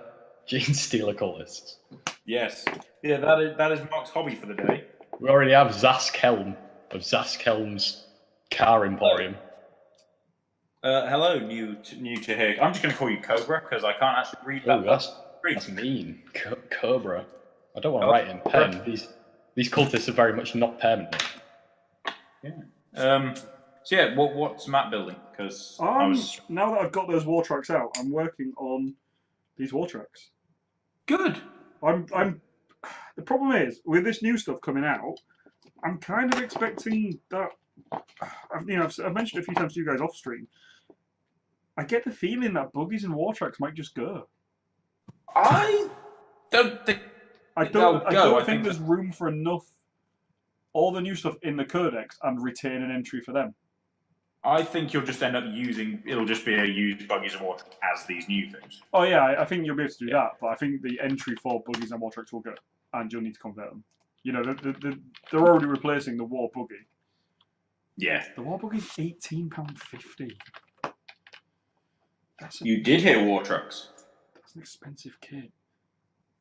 S2: Gene Stealer cultists.
S3: Yes. Yeah, that is Mark's hobby for the day.
S2: We already have Zask Helm of Zask Helm's Car Emporium.
S3: Hello, new to here. I'm just going to call you Cobra because I can't actually read that.
S2: Oh, that's mean. Cobra. I don't want to write in pen. These cultists are very much not permanent.
S3: Yeah. So yeah, what's Matt building? Because
S1: now that I've got those war tracks out, I'm working on these war tracks.
S3: Good.
S1: I'm. The problem is with this new stuff coming out, I'm kind of expecting that. I've mentioned it a few times to you guys off stream. I get the feeling that buggies and war tracks might just go.
S3: I don't think.
S1: I don't think there's room for enough. All the new stuff in the codex and retain an entry for them.
S3: I think you'll just end up using. It'll just be a used buggies and war tracks as these new things.
S1: Oh yeah, I think you'll be able to do that, but I think the entry for buggies and war tracks will go, and you'll need to convert them. You know, they're already replacing the war buggy.
S3: Yeah.
S1: The war buggy's £18.50.
S3: You did hear war trucks.
S1: That's an expensive kit.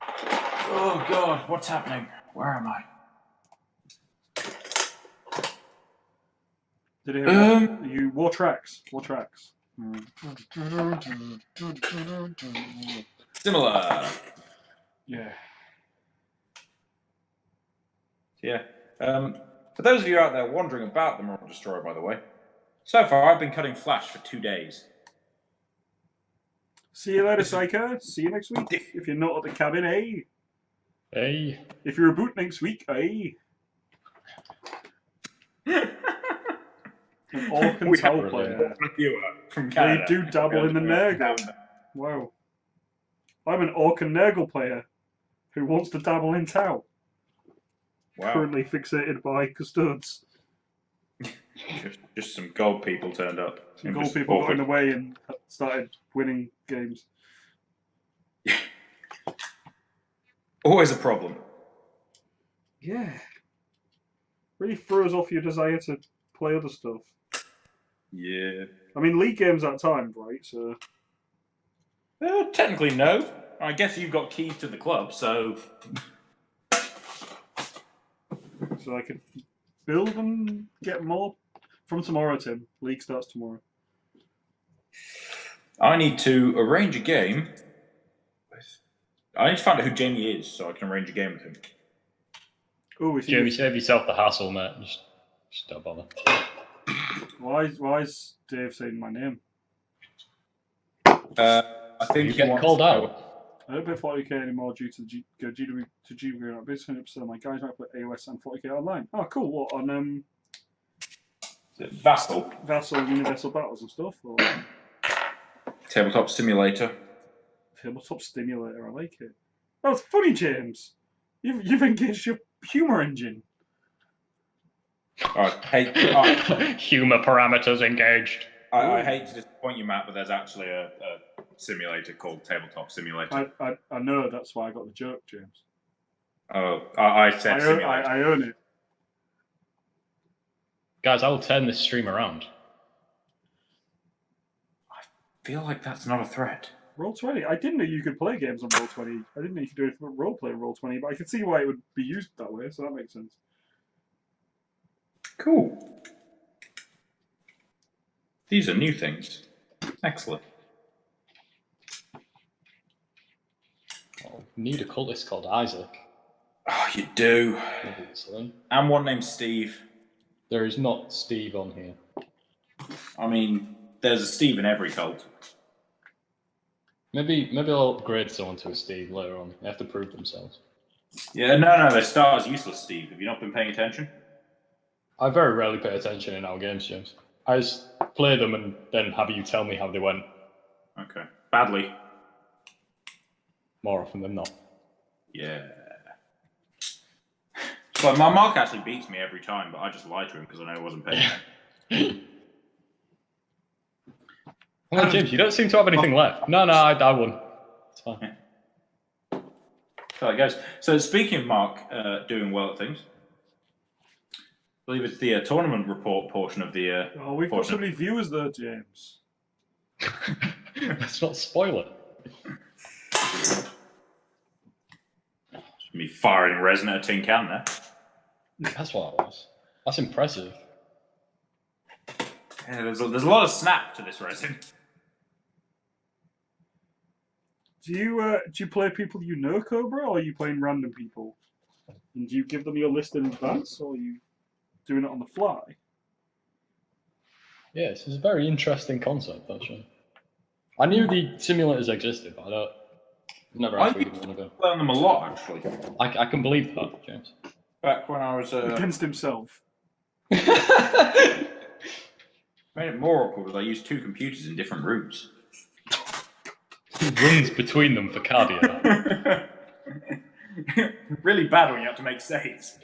S3: Oh God, what's happening? Where am I?
S1: Did you hear you war tracks? War tracks.
S3: Similar.
S1: Yeah.
S3: Yeah. For those of you out there wondering about the Moral Destroyer, by the way, so far I've been cutting Flash for 2 days.
S1: See you later, Psycho. See you next week. If you're not at the cabin, eh?
S2: Hey.
S1: If you're a boot next week, eh? An Orc and Tau player.
S3: From Canada.
S1: They do dabble in the Nurgle. Wow. I'm an Orc and Nurgle player who wants to dabble in Tau.
S3: Wow.
S1: Currently fixated by Custodes.
S3: Just some gold people turned up.
S1: Some gold people got in the way and started winning games.
S3: Always a problem.
S1: Yeah. Really throws off your desire to play other stuff.
S3: Yeah.
S1: I mean, league games at times, right? So.
S3: Technically, no. I guess you've got keys to the club, so.
S1: So I could build and get more from tomorrow, Tim. League starts tomorrow.
S3: I need to arrange a game. I need to find out who Jamie is so I can arrange a game with him.
S1: Oh,
S2: Jamie, save yourself the hassle, mate. Just don't bother.
S1: Why is Dave saying my name?
S3: I think
S2: you get called out.
S1: I don't play 40k anymore due to GW to GW. I'm basically 100% of my guys might play AOS and 40k online. Oh, cool. What on
S3: Vassal
S1: Universal Battles and stuff? Or
S3: Tabletop Simulator.
S1: Tabletop Simulator. I like it. Oh, it's funny, James. You've engaged your humour engine.
S2: Humour parameters engaged.
S3: I hate to disappoint you, Matt, but there's actually a simulator called Tabletop Simulator.
S1: I know, that's why I got the joke, James.
S3: Oh, I said simulator.
S1: I own it.
S2: Guys, I will turn this stream around.
S3: I feel like that's not a threat.
S1: Roll20. I didn't know you could play games on Roll20. I didn't know you could do anything but roleplay on Roll20, but I can see why it would be used that way, so that makes sense.
S3: Cool. These are new things. Excellent.
S2: Oh, need a cultist called Isaac.
S3: Oh, you do.
S2: Obviously.
S3: And one named Steve.
S2: There is not Steve on here.
S3: I mean, there's a Steve in every cult.
S2: Maybe I'll upgrade someone to a Steve later on. They have to prove themselves.
S3: Yeah, no, they start as useless Steve. Have you not been paying attention?
S2: I very rarely pay attention in our games, James. I just play them and then have you tell me how they went.
S3: Okay. Badly.
S2: More often than not.
S3: Yeah. So my Mark actually beats me every time, but I just lie to him because I know I wasn't paying attention.
S2: Well, James, you don't seem to have anything left. No, I won. It's fine.
S3: So it goes. So speaking of Mark doing well at things, I believe it's the tournament report portion of the.
S1: Oh, we've got so many viewers there, James.
S2: Let's not spoil it.
S3: Me firing resin at a tin can there.
S2: That's what I was. That's impressive.
S3: Yeah, there's a lot of snap to this resin.
S1: Do you play people you know, Cobra, or are you playing random people? And do you give them your list in advance, or are you doing it on the fly?
S2: Yes, it's a very interesting concept, actually. I knew the simulators existed, but I've never actually given one a go.
S3: I learned them a lot, actually.
S2: I can believe that, James.
S3: Back when I was...
S1: Against himself.
S3: made it more awkward because I used 2 computers in different rooms.
S2: He runs between them for cardio.
S3: Really bad when you have to make saves.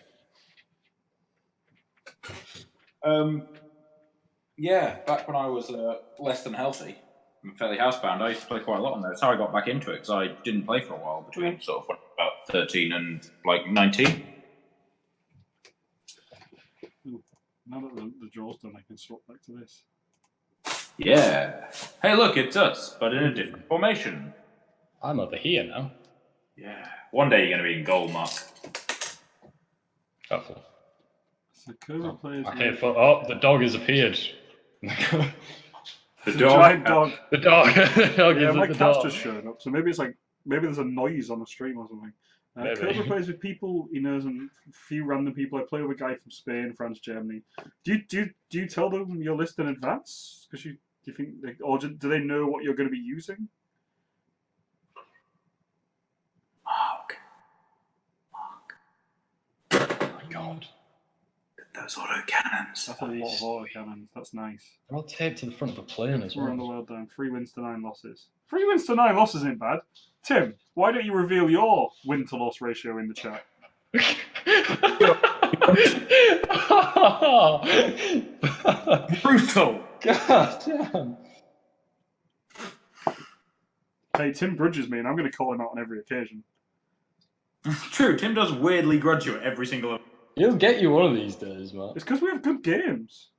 S3: Yeah, back when I was less than healthy, I'm fairly housebound, I used to play quite a lot on there. That's how I got back into it, because I didn't play for a while between sort of about 13 and like 19.
S1: Ooh, now that the draw's done, I can swap back to this.
S3: Yeah. Hey, look, it's us, but in a different formation.
S2: I'm over here now.
S3: Yeah. One day you're going to be in goal, Mark.
S2: Hopefully.
S1: So Cobra plays.
S2: The dog has appeared.
S3: The
S1: giant dog.
S2: The dog. The dog
S1: Yeah,
S2: is
S1: my
S2: at the
S1: cat's
S2: door.
S1: just showed up. So maybe it's like there's a noise on the stream or something.
S2: Maybe.
S1: Cobra plays with people he knows and a few random people. I play with a guy from Spain, France, Germany. Do you tell them your list in advance? Because do you think, or do they know what you're going to be using?
S3: Mark.
S2: Oh my god.
S3: Those autocannons.
S1: That's a lot of autocannons. That's nice.
S2: They're all taped to the front of a plane as
S1: We're on the
S2: well.
S1: world down. 3 wins to 9 losses. 3 wins to 9 losses ain't bad. Tim, why don't you reveal your win to loss ratio in the chat?
S3: Brutal.
S2: God damn.
S1: Hey, Tim grudges me, and I'm going to call him out on every occasion.
S3: True, Tim does weirdly grudge you at every single...
S2: He'll get you one of these days, man.
S1: It's because we have good games.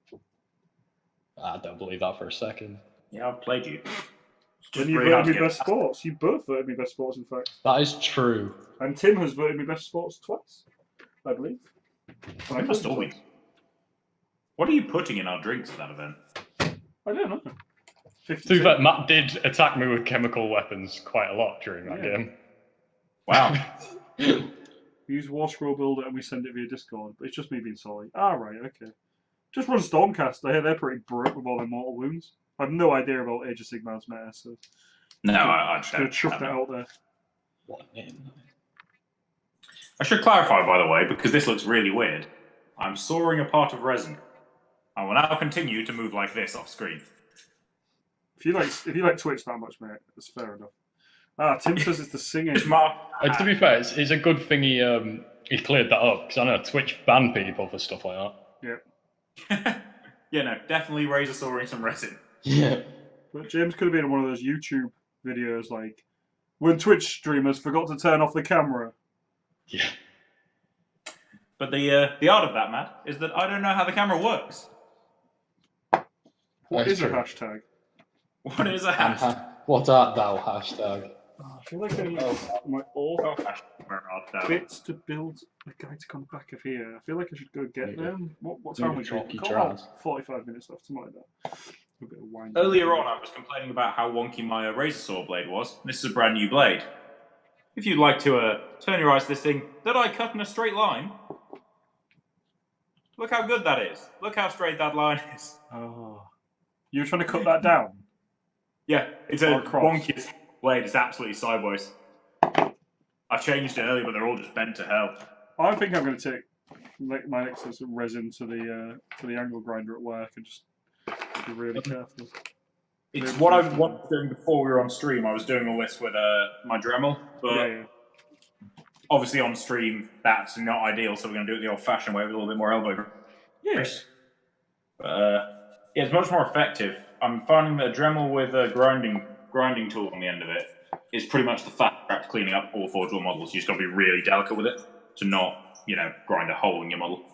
S2: I don't believe that for a second.
S3: Yeah, I've played you.
S1: When you voted me best sports. You both voted me best sports, in fact.
S2: That is true.
S1: And Tim has voted me best sports twice, I believe.
S3: I must always. What are you putting in our drinks at that event?
S1: I don't know.
S2: To be fair, Matt did attack me with chemical weapons quite a lot during that game.
S3: Wow.
S1: We use War Scroll Builder and we send it via Discord, but it's just me being sorry. Ah, right, okay. Just run Stormcast. I hear they're pretty broke with all their mortal wounds. I have no idea about Age of Sigmar's meta, so...
S3: No, I
S1: just going to chuck that out there.
S2: What name?
S3: I should clarify, by the way, because this looks really weird. I'm sawing a part of resin. I will now continue to move like this off screen.
S1: If you like Twitch that much, mate, that's fair enough. Ah, Tim says it's the singing.
S2: To be fair, it's a good thing he cleared that up, because I know Twitch banned people for stuff like that.
S1: Yeah.
S3: Yeah, no, definitely razor sawing some resin.
S2: Yeah.
S1: But James could have been in one of those YouTube videos like, when Twitch streamers forgot to turn off the camera.
S2: Yeah.
S3: But the art of that, Matt, is that I don't know how the camera works.
S1: What
S2: That's
S1: is a
S2: true.
S1: hashtag?
S3: What is a hashtag?
S2: What art thou, hashtag?
S1: I feel like I my all bits to build a guide to come back of here. I feel like I should go get them. What time we got? We've got about 45 minutes left, something like that. A bit of wine.
S3: Earlier on, I was complaining about how wonky my razor saw blade was. This is a brand new blade. If you'd like to turn your eyes to this thing that I cut in a straight line, look how good that is. Look how straight that line is.
S1: Oh. You were trying to cut that down?
S3: Yeah, it's a wonky blade. It's absolutely sideways. I changed it earlier, but they're all just bent to hell.
S1: I think I'm going to take my excess resin to the angle grinder at work and just be really careful.
S3: It's what I was doing before we were on stream. I was doing all this with my Dremel, but obviously on stream that's not ideal, so we're going to do it the old-fashioned way with a little bit more elbow grip.
S1: Yes.
S3: But yeah, it's much more effective. I'm finding that a Dremel with a grinding tool on the end of it is pretty much the fast track to cleaning up all Forge World models. You just got to be really delicate with it to not, grind a hole in your model.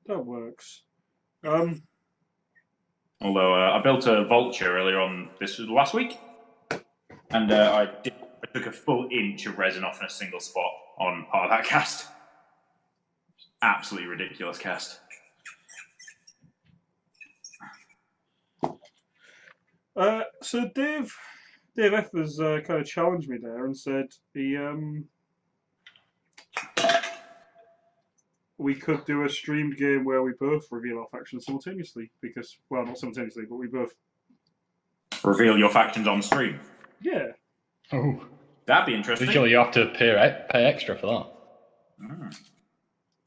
S1: That works.
S3: Although I built a Vulture earlier on, this was last week, and I took a full inch of resin off in a single spot on part of that cast. Absolutely ridiculous cast.
S1: So Dave F has kind of challenged me there and said we could do a streamed game where we both reveal our factions simultaneously because, well, not simultaneously, but we both
S3: reveal your factions on stream.
S1: Yeah.
S2: Oh,
S3: that'd be interesting.
S2: Usually you have to pay extra for that.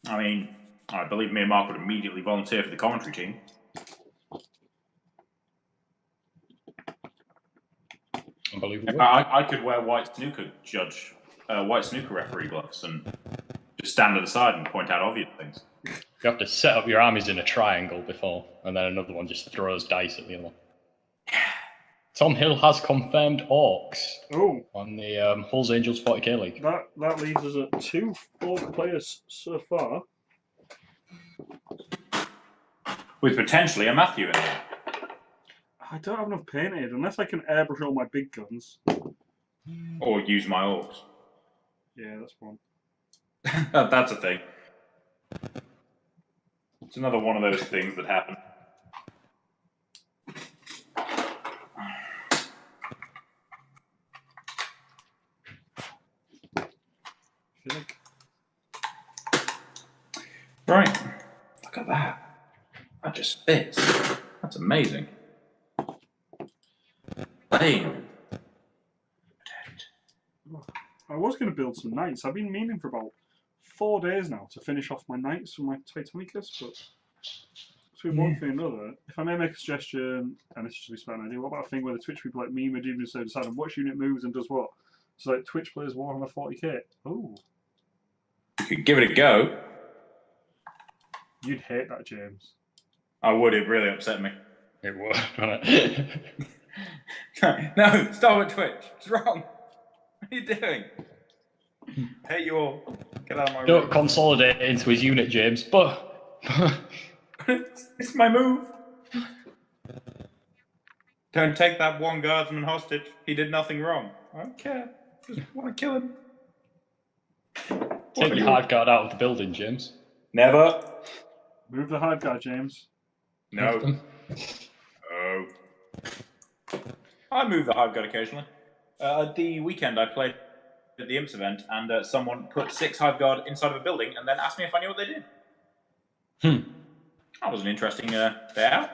S3: I mean, I believe me and Mark would immediately volunteer for the commentary team.
S2: Unbelievable.
S3: I could wear white snooker referee gloves and just stand at the side and point out obvious things.
S2: You have to set up your armies in a triangle before, and then another one just throws dice at the other. Tom Hill has confirmed Orcs on the Hulls Angels 40k League.
S1: That leaves us at 2 Orc players so far.
S3: With potentially a Matthew in there.
S1: I don't have enough painted, unless I can airbrush all my big guns.
S3: Or use my Orcs.
S1: Yeah, that's one.
S3: That's a thing. It's another one of those things that happen. Right. Look at that. That just fits. That's amazing. Lame.
S1: I was going to build some knights. I've been meaning for about 4 days now to finish off my knights from my Titanicus, but between one thing and another, if I may make a suggestion, and this is just an idea, what about a thing where the Twitch people like me, Medivh, and decide on which unit moves and does what? So like Twitch plays Warhammer 40k. Ooh.
S3: You could give it a go.
S1: You'd hate that, James.
S3: I would. It really upset me.
S2: It would, wouldn't it?
S3: No, stop at Twitch. It's wrong. What are you doing? Hate you all. Get out of my room.
S2: Don't consolidate into his unit, James, but...
S3: It's my move. Don't take that one guardsman hostage. He did nothing wrong. I don't care. Just want to kill him.
S2: Take your hard guard out of the building, James.
S3: Never.
S1: Move the hard guard, James.
S3: No. Oh. I move the hard guard occasionally. At the weekend, I played at the Imps event, and someone put 6 Hive Guard inside of a building and then asked me if I knew what they did. That was an interesting day out.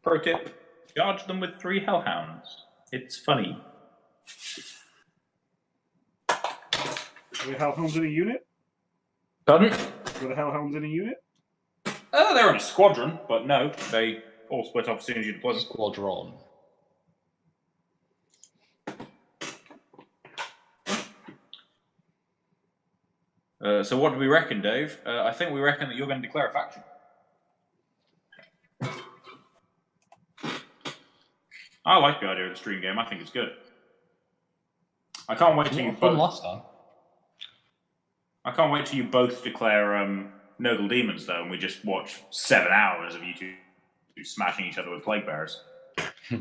S3: Pro tip, charge them with 3 Hellhounds. It's funny.
S1: Are the Hellhounds in a unit?
S3: Pardon?
S1: Were the Hellhounds in a unit?
S3: They're in a squadron, but no, they all split off as soon as you deploy them.
S2: Squadron.
S3: So what do we reckon, Dave? I think we reckon that you're going to declare a faction. I like the idea of the stream game. I think it's good. I can't wait till you both.
S2: Last time.
S3: I can't wait till you both declare Nurgle Demons, though, and we just watch 7 hours of you two smashing each other with Plague Bearers.
S1: That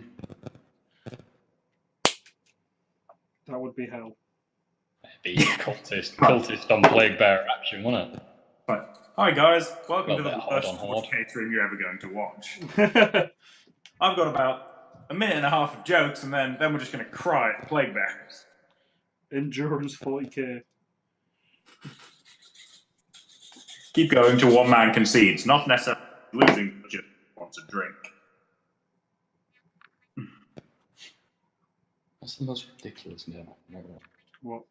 S1: would be hell.
S2: Be cultist on Plague Bearer action, wouldn't it?
S3: Right. Hi guys, welcome to the
S2: Horde
S3: first
S2: on Horde.
S3: 4K stream you're ever going to watch. I've got about a minute and a half of jokes, and then we're just going to cry at Plague Bearers.
S1: Endurance 40k.
S3: Keep going till one man concedes, not necessarily losing, but just wants a drink.
S2: What's the most ridiculous name?
S1: What?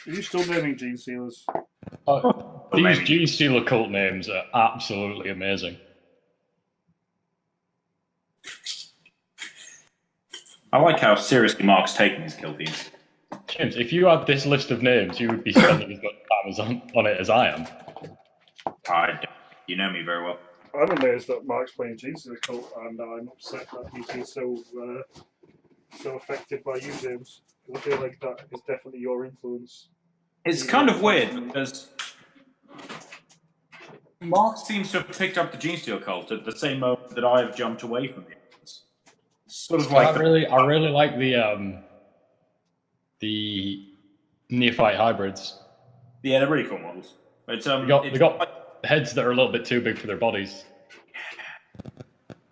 S1: Are you still naming Gene Stealers?
S2: These Gene Stealer cult names are absolutely amazing.
S3: I like how seriously Mark's taking his kill teams.
S2: James, if you had this list of names, you would be spending as much time on it as I am.
S3: You know me very well.
S1: I'm amazed that Mark's playing Gene Stealer cult, and I'm upset that he's been so affected by you, James. I feel like that is definitely your influence.
S3: It's kind of weird because Mark seems to have picked up the Gene Steel cult at the same moment that I have jumped away from it. It's sort of like
S2: I really like the neophyte hybrids.
S3: Yeah, they're really cool models. It's
S2: They heads that are a little bit too big for their bodies.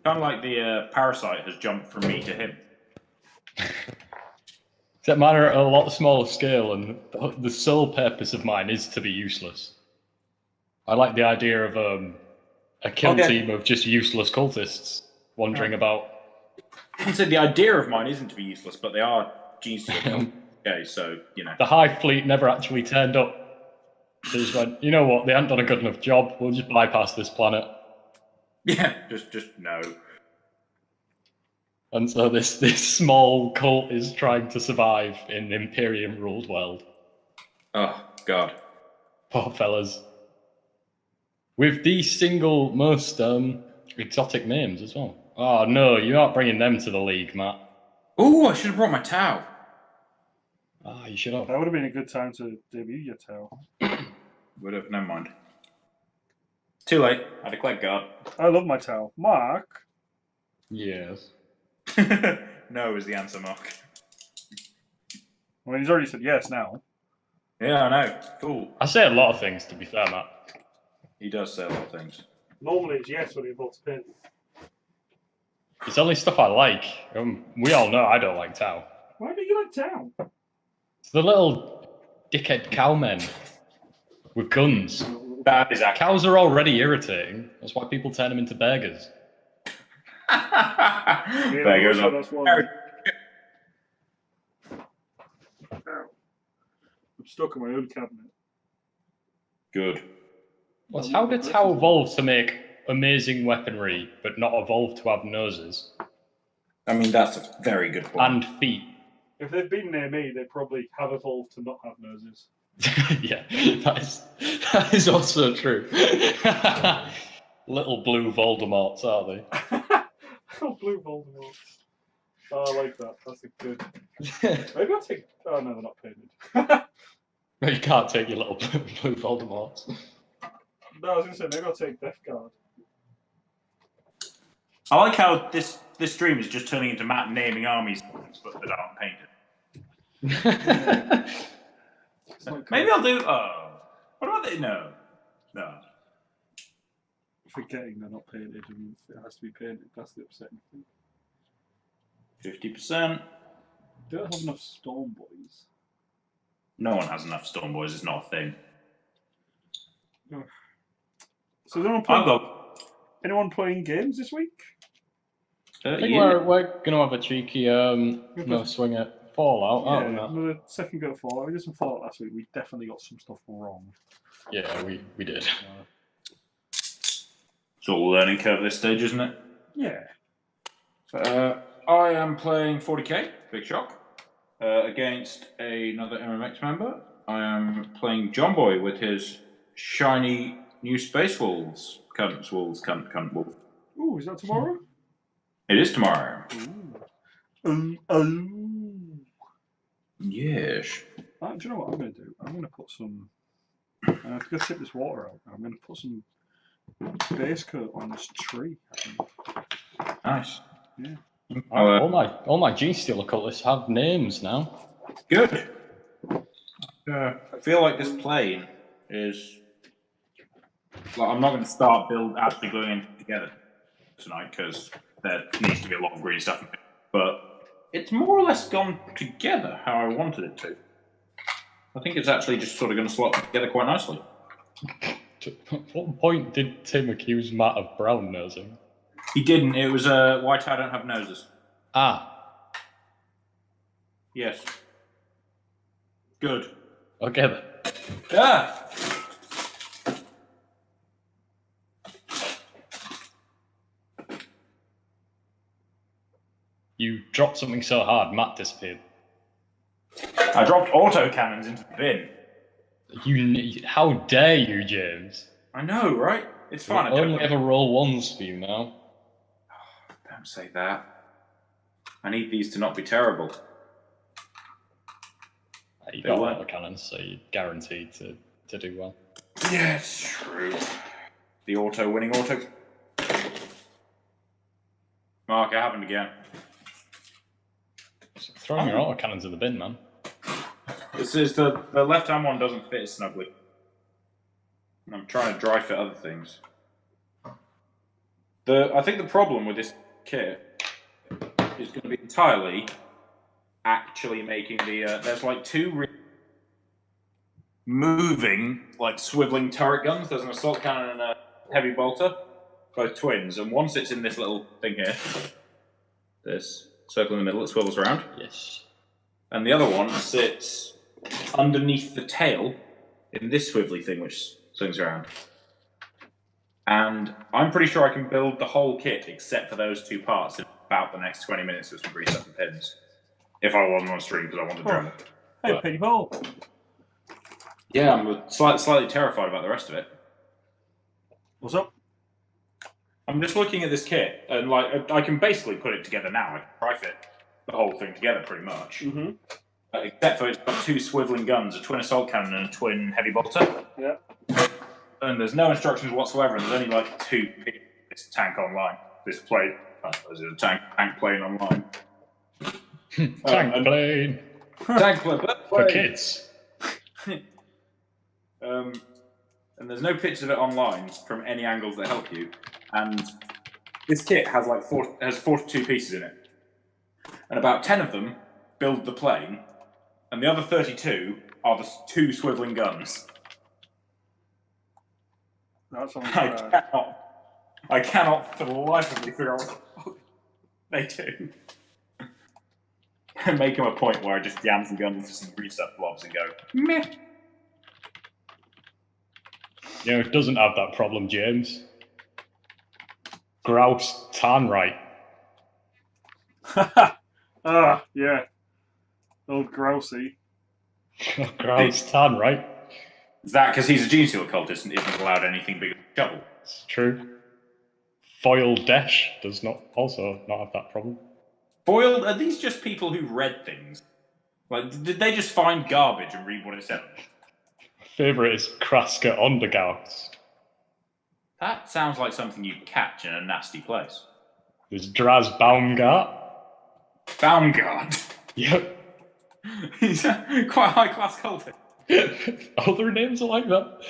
S3: Kind of like the parasite has jumped from me to him.
S2: Except mine are at a lot smaller scale, and the sole purpose of mine is to be useless. I like the idea of a kill team of just useless cultists wandering about.
S3: I said the idea of mine isn't to be useless, but they are GC. Okay, so, you know.
S2: The Hive fleet never actually turned up. They just went, you know what, they haven't done a good enough job, we'll just bypass this planet.
S3: Yeah, just no.
S2: And so this small cult is trying to survive in an Imperium-ruled world.
S3: Oh, God.
S2: Poor fellas. With the single most exotic names as well. Oh no, you're not bringing them to the league, Matt.
S3: Oh, I should have brought my Tau.
S2: Ah, you should have.
S1: That would have been a good time to debut your Tau.
S3: Would have, never mind. Too late. I declared guard.
S1: I love my Tau. Mark?
S2: Yes.
S3: No is the answer, Mark.
S1: I mean, he's already said yes now.
S3: Yeah, I know. Cool.
S2: I say a lot of things, to be fair, Matt.
S3: He does say a lot of things.
S1: Normally it's yes when he involves pin.
S2: It's only stuff I like. We all know I don't like Tau.
S1: Why do you like Tau?
S2: It's the little dickhead cowmen with guns.
S3: That is accurate.
S2: Cows are already irritating. That's why people turn them into burgers.
S3: Beggars
S1: Yeah,
S3: are
S1: that's why. I'm stuck in my own cabinet.
S3: Good.
S2: How did Tau evolve to make amazing weaponry, but not evolve to have noses
S3: I mean, that's a very good point.
S2: and feet?
S1: If they've been near me, they probably have evolved to not have noses.
S2: Yeah, that is also true. Little blue Voldemorts, are they?
S1: Oh, blue Voldemort. Oh, I like that. That's a good. Maybe I'll take. Oh no, they're not painted.
S2: No, you can't take your little blue Voldemorts.
S1: No, I was gonna say maybe I'll take Death Guard.
S3: I like how this stream is just turning into Matt naming armies, but that aren't painted. Maybe I'll do. Oh, what about they? No.
S1: Forgetting they're not painted and it has to be painted. That's the upsetting thing.
S3: 50%.
S1: Don't have enough Storm Boys.
S3: No one has enough Storm Boys. It's not a thing.
S1: So is anyone playing games this week?
S2: I think we're going to have a cheeky swing at Fallout, aren't we?
S1: Another second go at Fallout. We did some Fallout last week. We definitely got some stuff wrong.
S2: Yeah, we did.
S3: It's all a learning curve at this stage, isn't it?
S1: Yeah.
S3: I am playing 40k, big shock, against another MMX member. I am playing John Boy with his shiny new Space Wolves. Cunt wolf.
S1: Ooh, is that tomorrow?
S3: It is tomorrow. Yes.
S1: Do you know what I'm going to do? I'm going to put some. I have to go sip this water out. I'm going to put some base coat on this tree. I think.
S3: Nice.
S1: Yeah.
S2: All my G-Steel occultists have names now.
S3: Good. I feel like this plane is. Like, I'm not going to start actually gluing it together tonight because there needs to be a lot of green stuff in it. But it's more or less gone together how I wanted it to. I think it's actually just sort of going to slot together quite nicely.
S2: At what point did Tim accuse Matt of brown nosing?
S3: He didn't. It was white hair don't have noses.
S2: Ah.
S3: Yes. Good.
S2: Okay then.
S3: Ah!
S2: You dropped something so hard, Matt disappeared.
S3: I dropped auto cannons into the bin.
S2: How dare you, James?
S3: I know, right? It's fine.
S2: I only ever roll ones for you now.
S3: Don't say that. I need these to not be terrible.
S2: You got auto cannons, so you're guaranteed to do well.
S3: Yeah, it's true. The winning auto. Mark, it happened again.
S2: So throwing your auto cannons in the bin, man.
S3: This is the left-hand one doesn't fit as snugly. I'm trying to dry fit other things. I think the problem with this kit is going to be entirely actually making the. There's like two moving, like swiveling turret guns. There's an assault cannon and a heavy bolter, both twins, and one sits in this little thing here. This circle in the middle that swivels around.
S2: Yes.
S3: And the other one sits underneath the tail in this swivelly thing which swings around. And I'm pretty sure I can build the whole kit except for those two parts in about the next 20 minutes with some grease and pins. If I wasn't on stream because I want to drum it.
S1: Hey, people.
S3: Yeah, I'm slightly terrified about the rest of it.
S1: What's up?
S3: I'm just looking at this kit, and like I can basically put it together now. I can dry fit the whole thing together pretty much.
S1: Mm-hmm.
S3: Except for it's got two swiveling guns, a twin assault cannon and a twin heavy bolter.
S1: Yeah.
S3: And there's no instructions whatsoever, and there's only like two pictures of this tank online. This plane. There's a tank plane online.
S2: Tank plane.
S3: Tank plane.
S2: For kids.
S3: And there's no pictures of it online from any angles that help you. And this kit has like 42 pieces in it. And about 10 of them build the plane, and the other 32 are the two swiveling guns.
S1: That's
S3: I cannot for the life of me figure out what the fuck they do. And make them a point where I just jam some guns into some green stuff blobs and go, meh.
S2: You know, it doesn't have that problem, James. Grouse tan right.
S1: Yeah. Old Grousey.
S2: Grouse tan right.
S3: Is that because he's a Gene Seal occultist and isn't allowed anything bigger than a shovel?
S2: It's true. Foil Desh does not have that problem.
S3: Foiled? Are these just people who read things? Like, did they just find garbage and read what it said?
S2: My favourite is Kraska Ondergaust.
S3: That sounds like something you'd catch in a nasty place.
S2: There's Draz Baumgart.
S3: Baumgart.
S2: Yep.
S3: He's quite a high-class cultist.
S2: Other names are like that.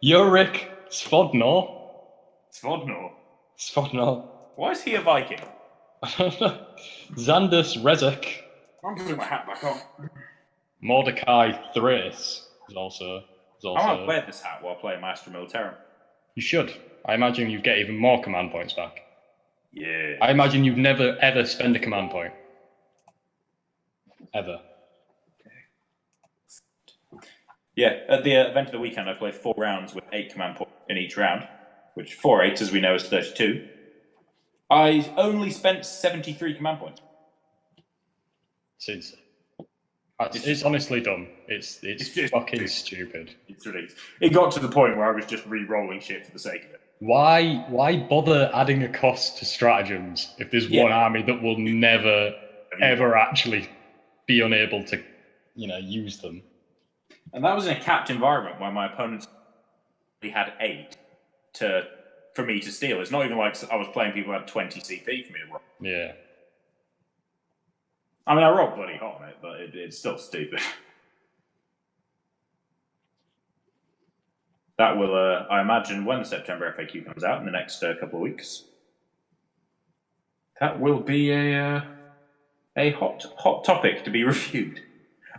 S2: Yurik Svodnor.
S3: Svodnor? Why is he a Viking?
S2: I don't know. Xandus Rezek.
S3: I'm putting my hat back on.
S2: Mordecai Thrace is also.
S3: I might wear this hat while playing Maestro Militarum.
S2: You should. I imagine you'd get even more command points back.
S3: Yeah.
S2: I imagine you'd never ever spend a command point. Ever.
S3: Yeah, at the event of the weekend, I played 4 rounds with 8 command points in each round, which 4 8s, as we know, is 32. I only spent 73 command points.
S2: It's insane. It's honestly dumb. It's fucking stupid.
S3: It's ridiculous. It got to the point where I was just re-rolling shit for the sake of it.
S2: Why bother adding a cost to stratagems if there's one army that will never, ever actually be unable to, use them?
S3: And that was in a capped environment where my opponents had 8 for me to steal. It's not even like I was playing people who had 20 CP for me to roll.
S2: Yeah.
S3: I mean, I rolled bloody hot on it, but it's still stupid. That will, I imagine, when the September FAQ comes out in the next couple of weeks, that will be a hot topic to be reviewed.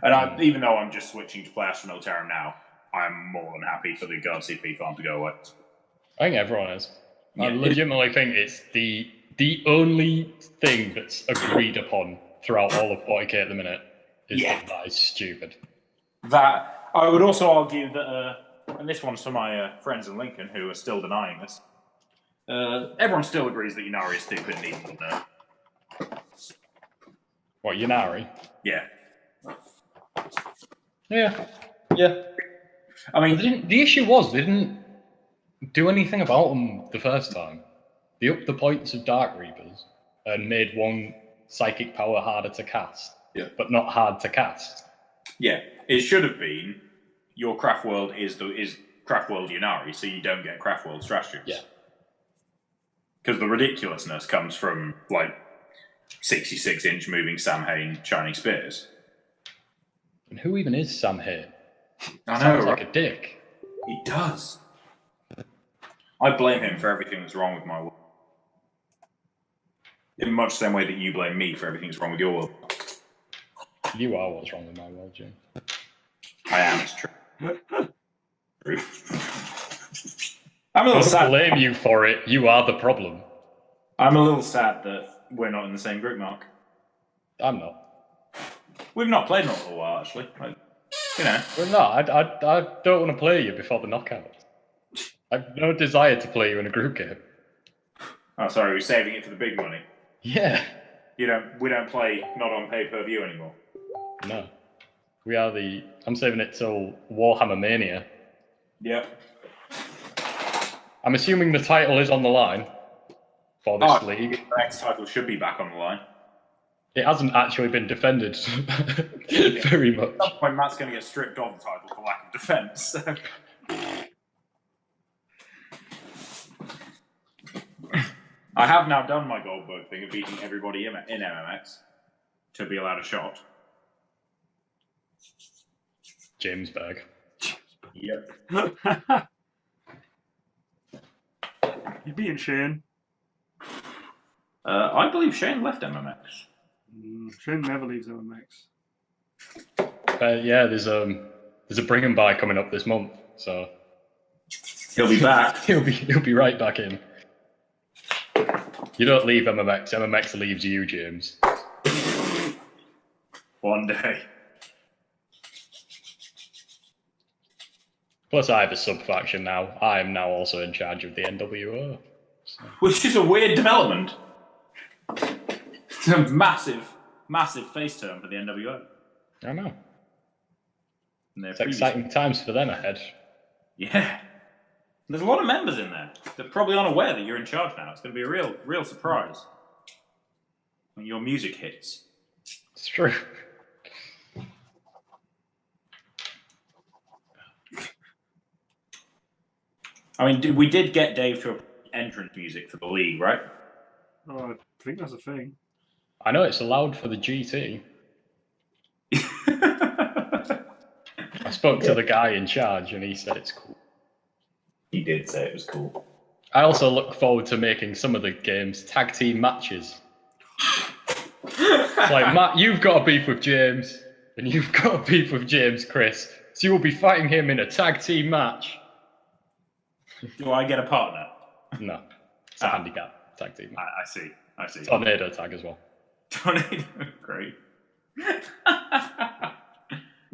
S3: And even though I'm just switching to play Astro Militarum now, I'm more than happy for the Guard CP farm to go away.
S2: I think everyone is. I legitimately think it's the only thing that's agreed upon throughout all of 40k at the minute is that is stupid.
S3: That I would also argue that, and this one's for my friends in Lincoln who are still denying this. Everyone still agrees that Yunari is stupid and evil.
S2: What, Yunari?
S3: Yeah.
S2: Yeah. I mean, the issue was they didn't do anything about them the first time. They upped the points of Dark Reapers and made one psychic power harder to cast, but not hard to cast.
S3: Yeah, it should have been your Craft World is Craft World Yunari, so you don't get Craft World stratagems.
S2: Yeah.
S3: Because the ridiculousness comes from, 66-inch moving Samhain Shining Spears.
S2: And who even is Sam Hain?
S3: I know,
S2: Sounds
S3: right?
S2: like a dick.
S3: He does. I blame him for everything that's wrong with my world. In much the same way that you blame me for everything that's wrong with your world.
S2: You are what's wrong with my world, Jim.
S3: I am, it's true. True. I'm a
S2: I
S3: little
S2: don't
S3: sad.
S2: blame you for it. You are the problem.
S3: I'm a little sad that we're not in the same group, Mark.
S2: I'm not.
S3: We've not played in a little while, actually. Like, you know.
S2: Well, no, I don't want to play you before the knockout. I have no desire to play you in a group game.
S3: Oh, sorry, we're saving it for the big money.
S2: Yeah.
S3: We don't play not on pay-per-view anymore.
S2: No. We are I'm saving it till Warhammer Mania.
S3: Yep.
S2: I'm assuming the title is on the line for this league.
S3: The next title should be back on the line.
S2: It hasn't actually been defended very much.
S3: At some point, Matt's going to get stripped of the title for lack of defence. So. I have now done my Goldberg thing of beating everybody in MMX to be allowed a shot.
S2: Jamesburg.
S3: Yep.
S1: You're beating Shane.
S3: I believe Shane left MMX.
S1: Shane never leaves MMX.
S2: Yeah, there's a bring and buy coming up this month, so
S3: He'll be back.
S2: he'll be right back in. You don't leave MMX. MMX leaves you, James.
S3: One day.
S2: Plus, I have a sub-faction now. I am now also in charge of the NWO. So.
S3: Which is a weird development. It's a massive face turn for the NWO.
S2: I know.
S3: It's
S2: exciting times for them ahead.
S3: Yeah. There's a lot of members in there. They're probably unaware that you're in charge now. It's going to be a real surprise when your music hits.
S2: It's true.
S3: I mean, we did get Dave to entrance music for the league, right?
S1: Oh, I think that's a thing.
S2: I know it's allowed for the GT. I spoke to the guy in charge and he said it's cool.
S3: He did say it was cool.
S2: I also look forward to making some of the games tag team matches. It's like, Matt, you've got a beef with James, and you've got a beef with James Chris, so you will be fighting him in a tag team match.
S3: Do I get a partner?
S2: No, it's a handicap tag team match.
S3: I see.
S2: Tornado tag as well.
S3: Tornado, great.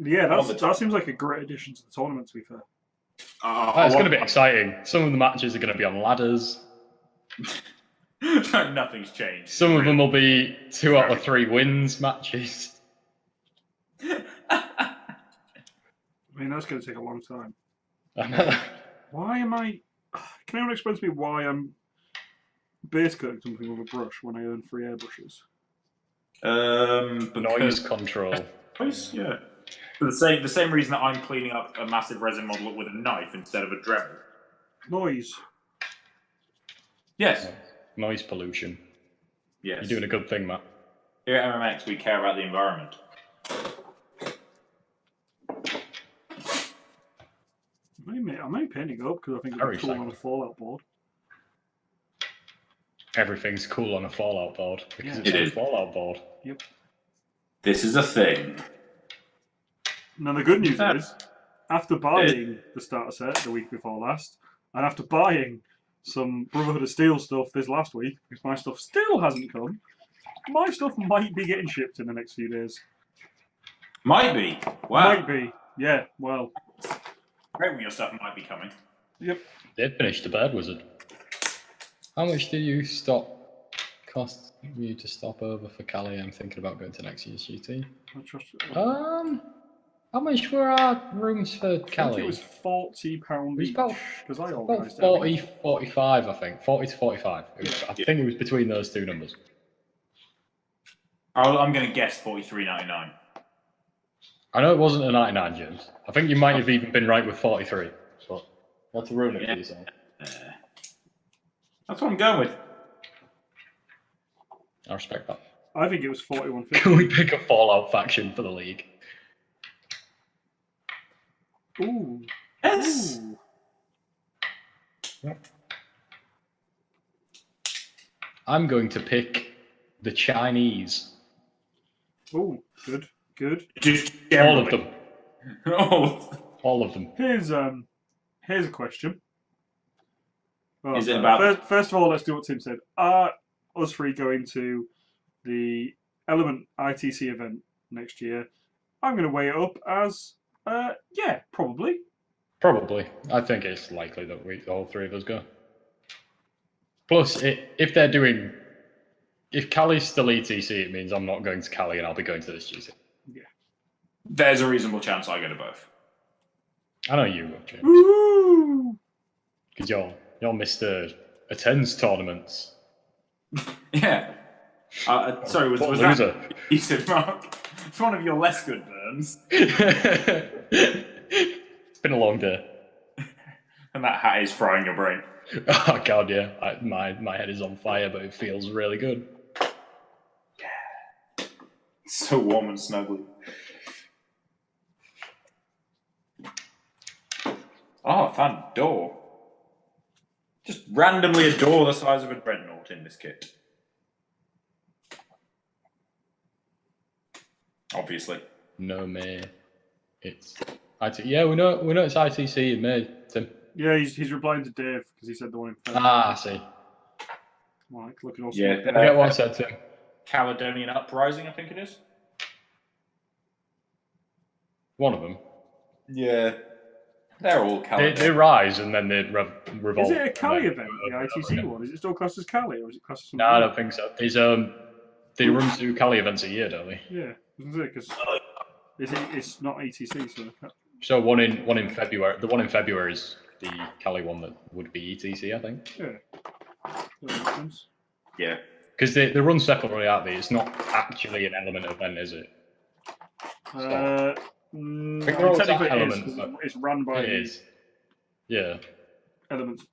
S1: Yeah, that seems like a great addition to the tournament, to be fair.
S2: It's going to be exciting. Some of the matches are going to be on ladders.
S3: Nothing's changed.
S2: Some of them will be 2 out of 3 wins matches.
S1: I mean, that's going to take a long time.
S2: I know.
S1: Why am I... Can anyone explain to me why I'm base coating something with a brush when I earn 3 airbrushes?
S2: Noise control.
S3: Yeah. For the same reason that I'm cleaning up a massive resin model with a knife instead of a Dremel.
S1: Noise.
S3: Yes.
S2: Noise pollution.
S3: Yes.
S2: You're doing a good thing, Matt.
S3: Here at MMX, we care about the environment.
S1: I might paint it up because I think it's cool on a Fallout board.
S2: Everything's cool on a Fallout board because
S3: It
S2: it's
S3: is.
S2: a Fallout board.
S1: Yep.
S3: This is a thing.
S1: Now the good news is, after buying the starter set the week before last, and after buying some Brotherhood of Steel stuff this last week, because my stuff still hasn't come, my stuff might be getting shipped in the next few days.
S3: Might be. Wow.
S1: Might be. Yeah, well.
S3: Great when your stuff might be coming.
S1: Yep.
S2: They've finished the Bird Wizard. How much did you cost you to stop over for Cali? I'm thinking about going to next year's GT. How much were our rooms for
S1: I think
S2: Cali?
S1: it was £40 each. Because I
S2: About
S1: organised
S2: 40, 45, I think. 40 to 45. I think it was between those two numbers.
S3: I'm going to guess $43.99.
S2: I know it wasn't a 99, James. I think you might have even been right with 43. But you had to ruin it for yourself.
S3: That's what I'm going with.
S2: I respect that.
S1: I think it was £41.50.
S2: Can we pick a Fallout faction for the league?
S1: Ooh.
S3: Yes.
S1: Ooh.
S2: Yep. I'm going to pick the Chinese.
S1: Oh, good, good.
S3: Just
S2: All of them.
S3: Oh.
S2: All of them.
S1: Here's a question. Well,
S3: Is it about-
S1: first of all, let's do what Tim said. Are us three going to the Element ITC event next year? I'm going to weigh it up as yeah, probably.
S2: Probably. I think it's likely that all three of us go. Plus, if they're doing... If Cali's still ETC, it means I'm not going to Cali and I'll be going to this GC.
S1: Yeah.
S3: There's a reasonable chance I go to both.
S2: I know you will, James.
S1: Woo!
S2: Because you're Mr. Attends tournaments.
S3: Yeah. Sorry, was
S2: What
S3: that
S2: loser?
S3: you said, Mark? It's one of your less good burns.
S2: It's been a long day.
S3: And that hat is frying your brain.
S2: Oh god, yeah. My head is on fire, but it feels really good.
S3: It's so warm and snuggly. Oh, I found a door. Just randomly a door the size of a dreadnought in this kit. Obviously.
S2: No, May. It's yeah, we know it's ITC in May, Tim.
S1: Yeah, he's replying to Dave because he said the one in February.
S2: Ah, I see.
S1: Like, looking also.
S3: Yeah.
S2: I get what I said, Tim.
S3: Caledonian Uprising, I think it is.
S2: One of them.
S3: Yeah. They're all Caledonian.
S2: They rise and then they revolve.
S1: Is it a Cali event, the ITC one? Is it still classed as Cali, or is it classed as something?
S2: No, I don't think so. There's they run 2 Cali events a year, don't they?
S1: Yeah, because it's not ETC, so.
S2: So one in February. The one in February is the Cali one that would be ETC, I think.
S1: Yeah. That makes sense.
S3: Yeah.
S2: Because they run separately, aren't they? It's not actually an element event, is it?
S1: Technically it is,
S2: Element,
S1: 'cause
S2: but
S1: it's run by
S2: It is. Yeah.
S1: Elements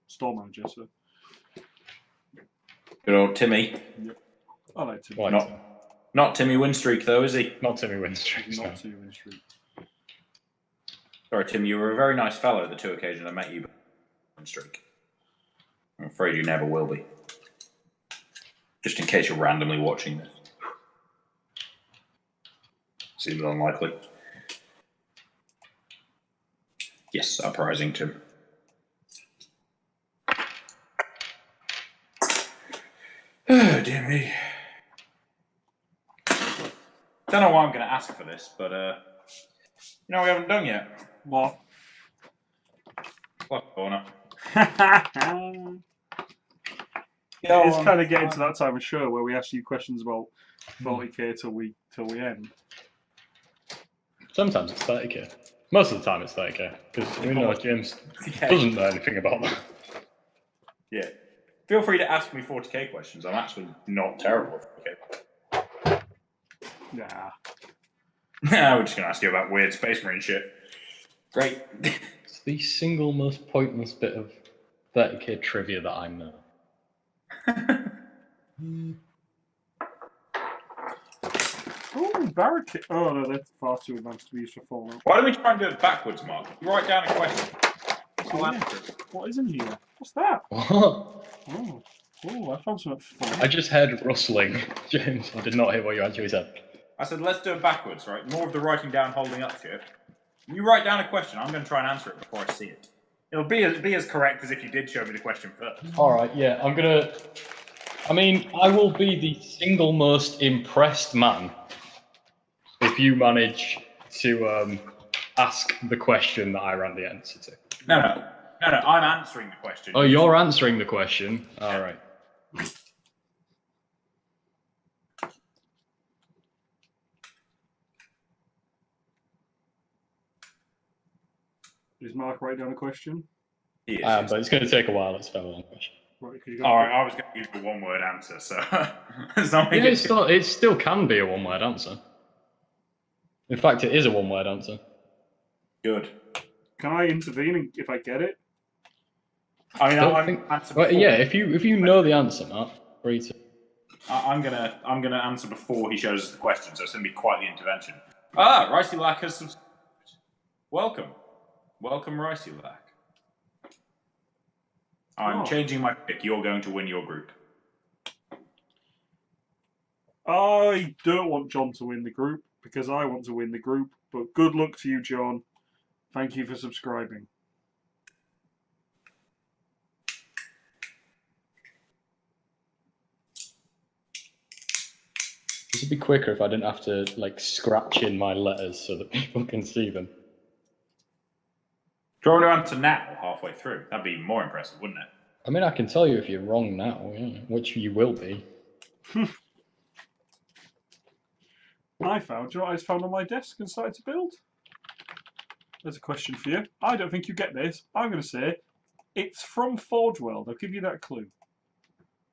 S1: store manager, so.
S3: Good old Timmy.
S1: I like to.
S2: Right.
S3: Not Timmy Winstreak, though, is he?
S2: Not Timmy Winstreak.
S1: Not
S2: No.
S1: to win street.
S3: Sorry, Tim, you were a very nice fellow the 2 occasions I met you. Winstreak. I'm afraid you never will be. Just in case you're randomly watching this. Seems unlikely. Yes, uprising Tim. Oh, dear me. Don't know why I'm going to ask for this, but you know we haven't done yet.
S1: What?
S3: Clock corner.
S1: It's kind of getting to that time of show where we ask you questions about 40k till we end.
S2: Sometimes it's 30k. Most of the time it's 30k. Because we know James doesn't know anything about that.
S3: Yeah. Feel free to ask me 40k questions. I'm actually not terrible at 40k.
S1: Yeah.
S3: We're just going to ask you about weird Space Marine shit. Great.
S2: It's the single most pointless bit of 30k trivia that I know.
S1: Oh, barricade. Oh, no, that's far too advanced to be used for Fallout.
S3: Why don't we try and do it backwards, Mark? You write down a question.
S1: Oh, yeah. What is in here? What's that?
S2: What?
S1: Oh, I found something fun.
S2: I just heard rustling, James. I did not hear what you actually said.
S3: I said, let's do it backwards, right? More of the writing down, holding up shit. You write down a question. I'm going to try and answer it before I see it. It'll be as correct as if you did show me the question first.
S2: All right, yeah, I'm gonna. I mean, I will be the single most impressed man if you manage to ask the question that I ran the answer to.
S3: No, I'm answering the question.
S2: Oh, you're answering the question. All right.
S1: Is Mark write down a question?
S3: Yes.
S2: But it's going to take a while. It's a fairly long question.
S1: Right, 'cause you
S3: All
S1: got
S3: right, I was going to use the one-word answer, so it's not
S2: Yeah, it still can be a one-word answer. In fact, it is a one-word answer.
S3: good.
S1: Can I intervene if I get it?
S3: I mean,
S2: Don't
S3: I'm
S2: think-
S3: answer
S2: Well,
S3: before.
S2: yeah, if you know the answer, Mark, free to.
S3: I'm gonna answer before he shows us the question, so it's gonna be quite the intervention. Ah, Ricey Lack has subscribed. Welcome, Ricey Lack. I'm changing my pick. You're going to win your group.
S1: I don't want John to win the group because I want to win the group. But good luck to you, John. Thank you for subscribing.
S2: This would be quicker if I didn't have to like scratch in my letters so that people can see them.
S3: Do you want to answer now, halfway through? That'd be more impressive, wouldn't it?
S2: I mean, I can tell you if you're wrong now, yeah, which you will be.
S1: I found what I found on my desk and started to build. There's a question for you. I don't think you get this. I'm going to say it's from Forge World. I'll give you that clue.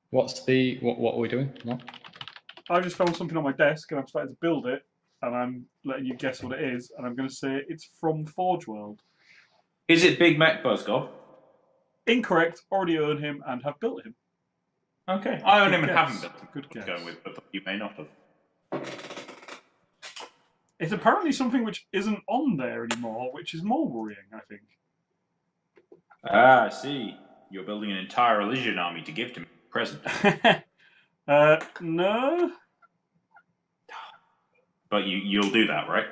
S2: What's the what are we doing? What?
S1: I just found something on my desk and I'm starting to build it, and I'm letting you guess what it is, and I'm going to say it's from Forge World.
S3: Is it Big Mac Buzzgob?
S1: Incorrect. Already own him and have built him.
S3: Okay, I own
S1: Good
S3: him and
S1: guess.
S3: haven't built him.
S1: Good guess.
S3: Going with, but you may not have.
S1: It's apparently something which isn't on there anymore, which is more worrying, I think.
S3: Ah, I see. You're building an entire Elysian army to give to me present.
S1: No.
S3: But you'll do that, right?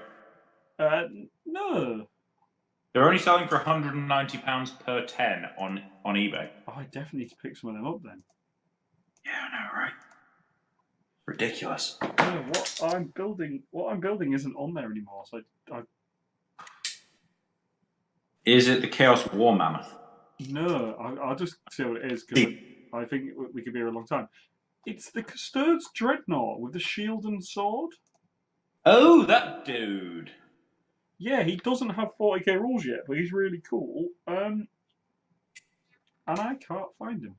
S1: No.
S3: They're only selling for £190 per 10 on eBay.
S1: Oh, I definitely need to pick some of them up then.
S3: Yeah, I know, right? Ridiculous.
S1: No, what I'm building isn't on there anymore. So
S3: Is it the Chaos War Mammoth?
S1: no, I'll just say what it is because I think we could be here a long time. It's the Custodes Dreadnought with the shield and sword.
S3: Oh, that dude.
S1: Yeah, he doesn't have 40k rules yet, but he's really cool. And I can't find him.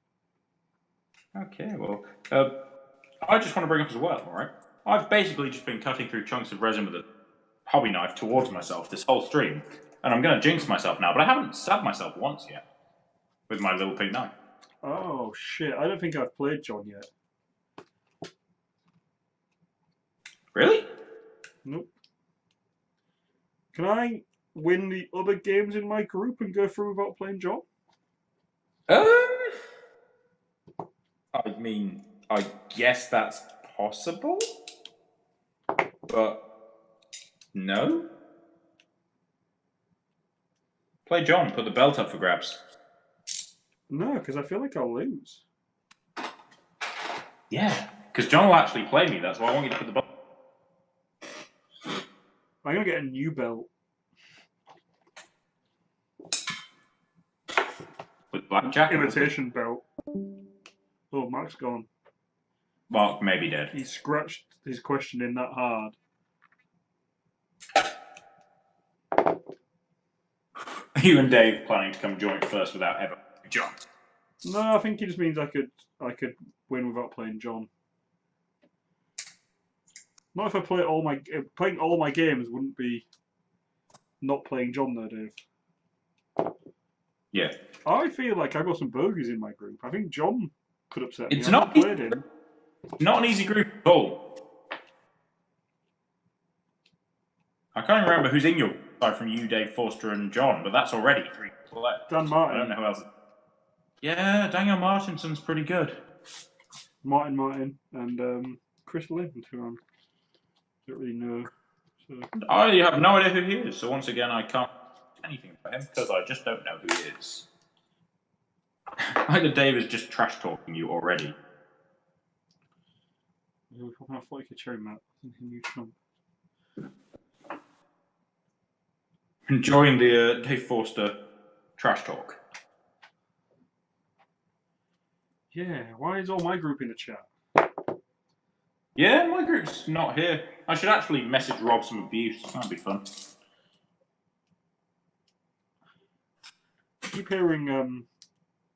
S3: Okay, well, I just want to bring up as well, all right? I've basically just been cutting through chunks of resin with a hobby knife towards myself this whole stream, and I'm going to jinx myself now, but I haven't stabbed myself once yet with my little pink knife.
S1: Oh shit! I don't think I've played John yet.
S3: Really?
S1: Nope. Can I win the other games in my group and go through without playing John?
S3: I mean, I guess that's possible, but no. Play John, put the belt up for grabs.
S1: No, because I feel like I'll lose.
S3: Yeah, because John will actually play me, that's why I want you to put the belt.
S1: I'm gonna get a new belt.
S3: With blackjack.
S1: Imitation belt. Oh, Mark's gone.
S3: Mark may be dead.
S1: He scratched his question in that hard.
S3: You and Dave planning to come joint first without ever John?
S1: No, I think he just means I could win without playing John. Not if I play playing all my games wouldn't be not playing John though, Dave.
S3: Yeah.
S1: I feel like I got some bogeys in my group. I think John could upset me.
S3: It's
S1: I've
S3: not
S1: played him.
S3: Not an easy group at all. I can't even remember who's in your aside from you, Dave, Forster, and John, but that's already 3 people left.
S1: Dan Martin.
S3: I don't know who else. Yeah, Daniel Martinson's pretty good.
S1: Martin, and Chris Lind, who I don't really know. So.
S3: I have no idea who he is, so once again, I can't say anything about him because I just don't know who he is. Either Dave is just trash talking you already.
S1: We're talking about 40k cherry map. New chump.
S3: Enjoying the Dave Forster trash talk.
S1: Yeah, why is all my group in the chat?
S3: Yeah, my group's not here. I should actually message Rob some abuse. That'd be fun.
S1: I keep hearing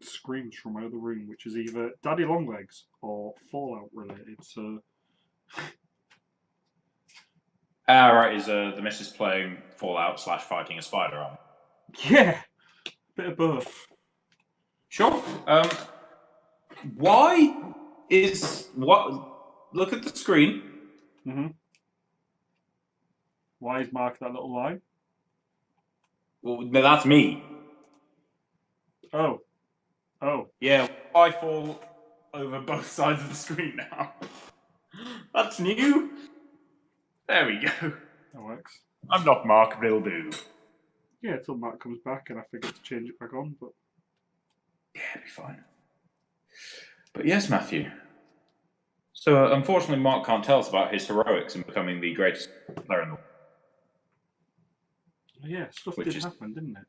S1: screams from my other room, which is either Daddy Longlegs or Fallout related. So.
S3: Right, is the missus playing Fallout / fighting a spider arm?
S1: Yeah, bit of both.
S3: Sure. Why is what? Look at the screen.
S1: Mm-hmm. Why is Mark that little line?
S3: Well, no, that's me.
S1: Oh.
S3: Yeah, I fall over both sides of the screen now. That's new. There we go.
S1: That works.
S3: I'm not Mark Bildu.
S1: Yeah, until Matt comes back and I forget to change it back on. But
S3: Yeah, it'll be fine. But yes, Matthew. So unfortunately, Mark can't tell us about his heroics in becoming the greatest player in the world.
S1: yeah, stuff
S3: Which
S1: did
S3: is-
S1: happen, didn't it?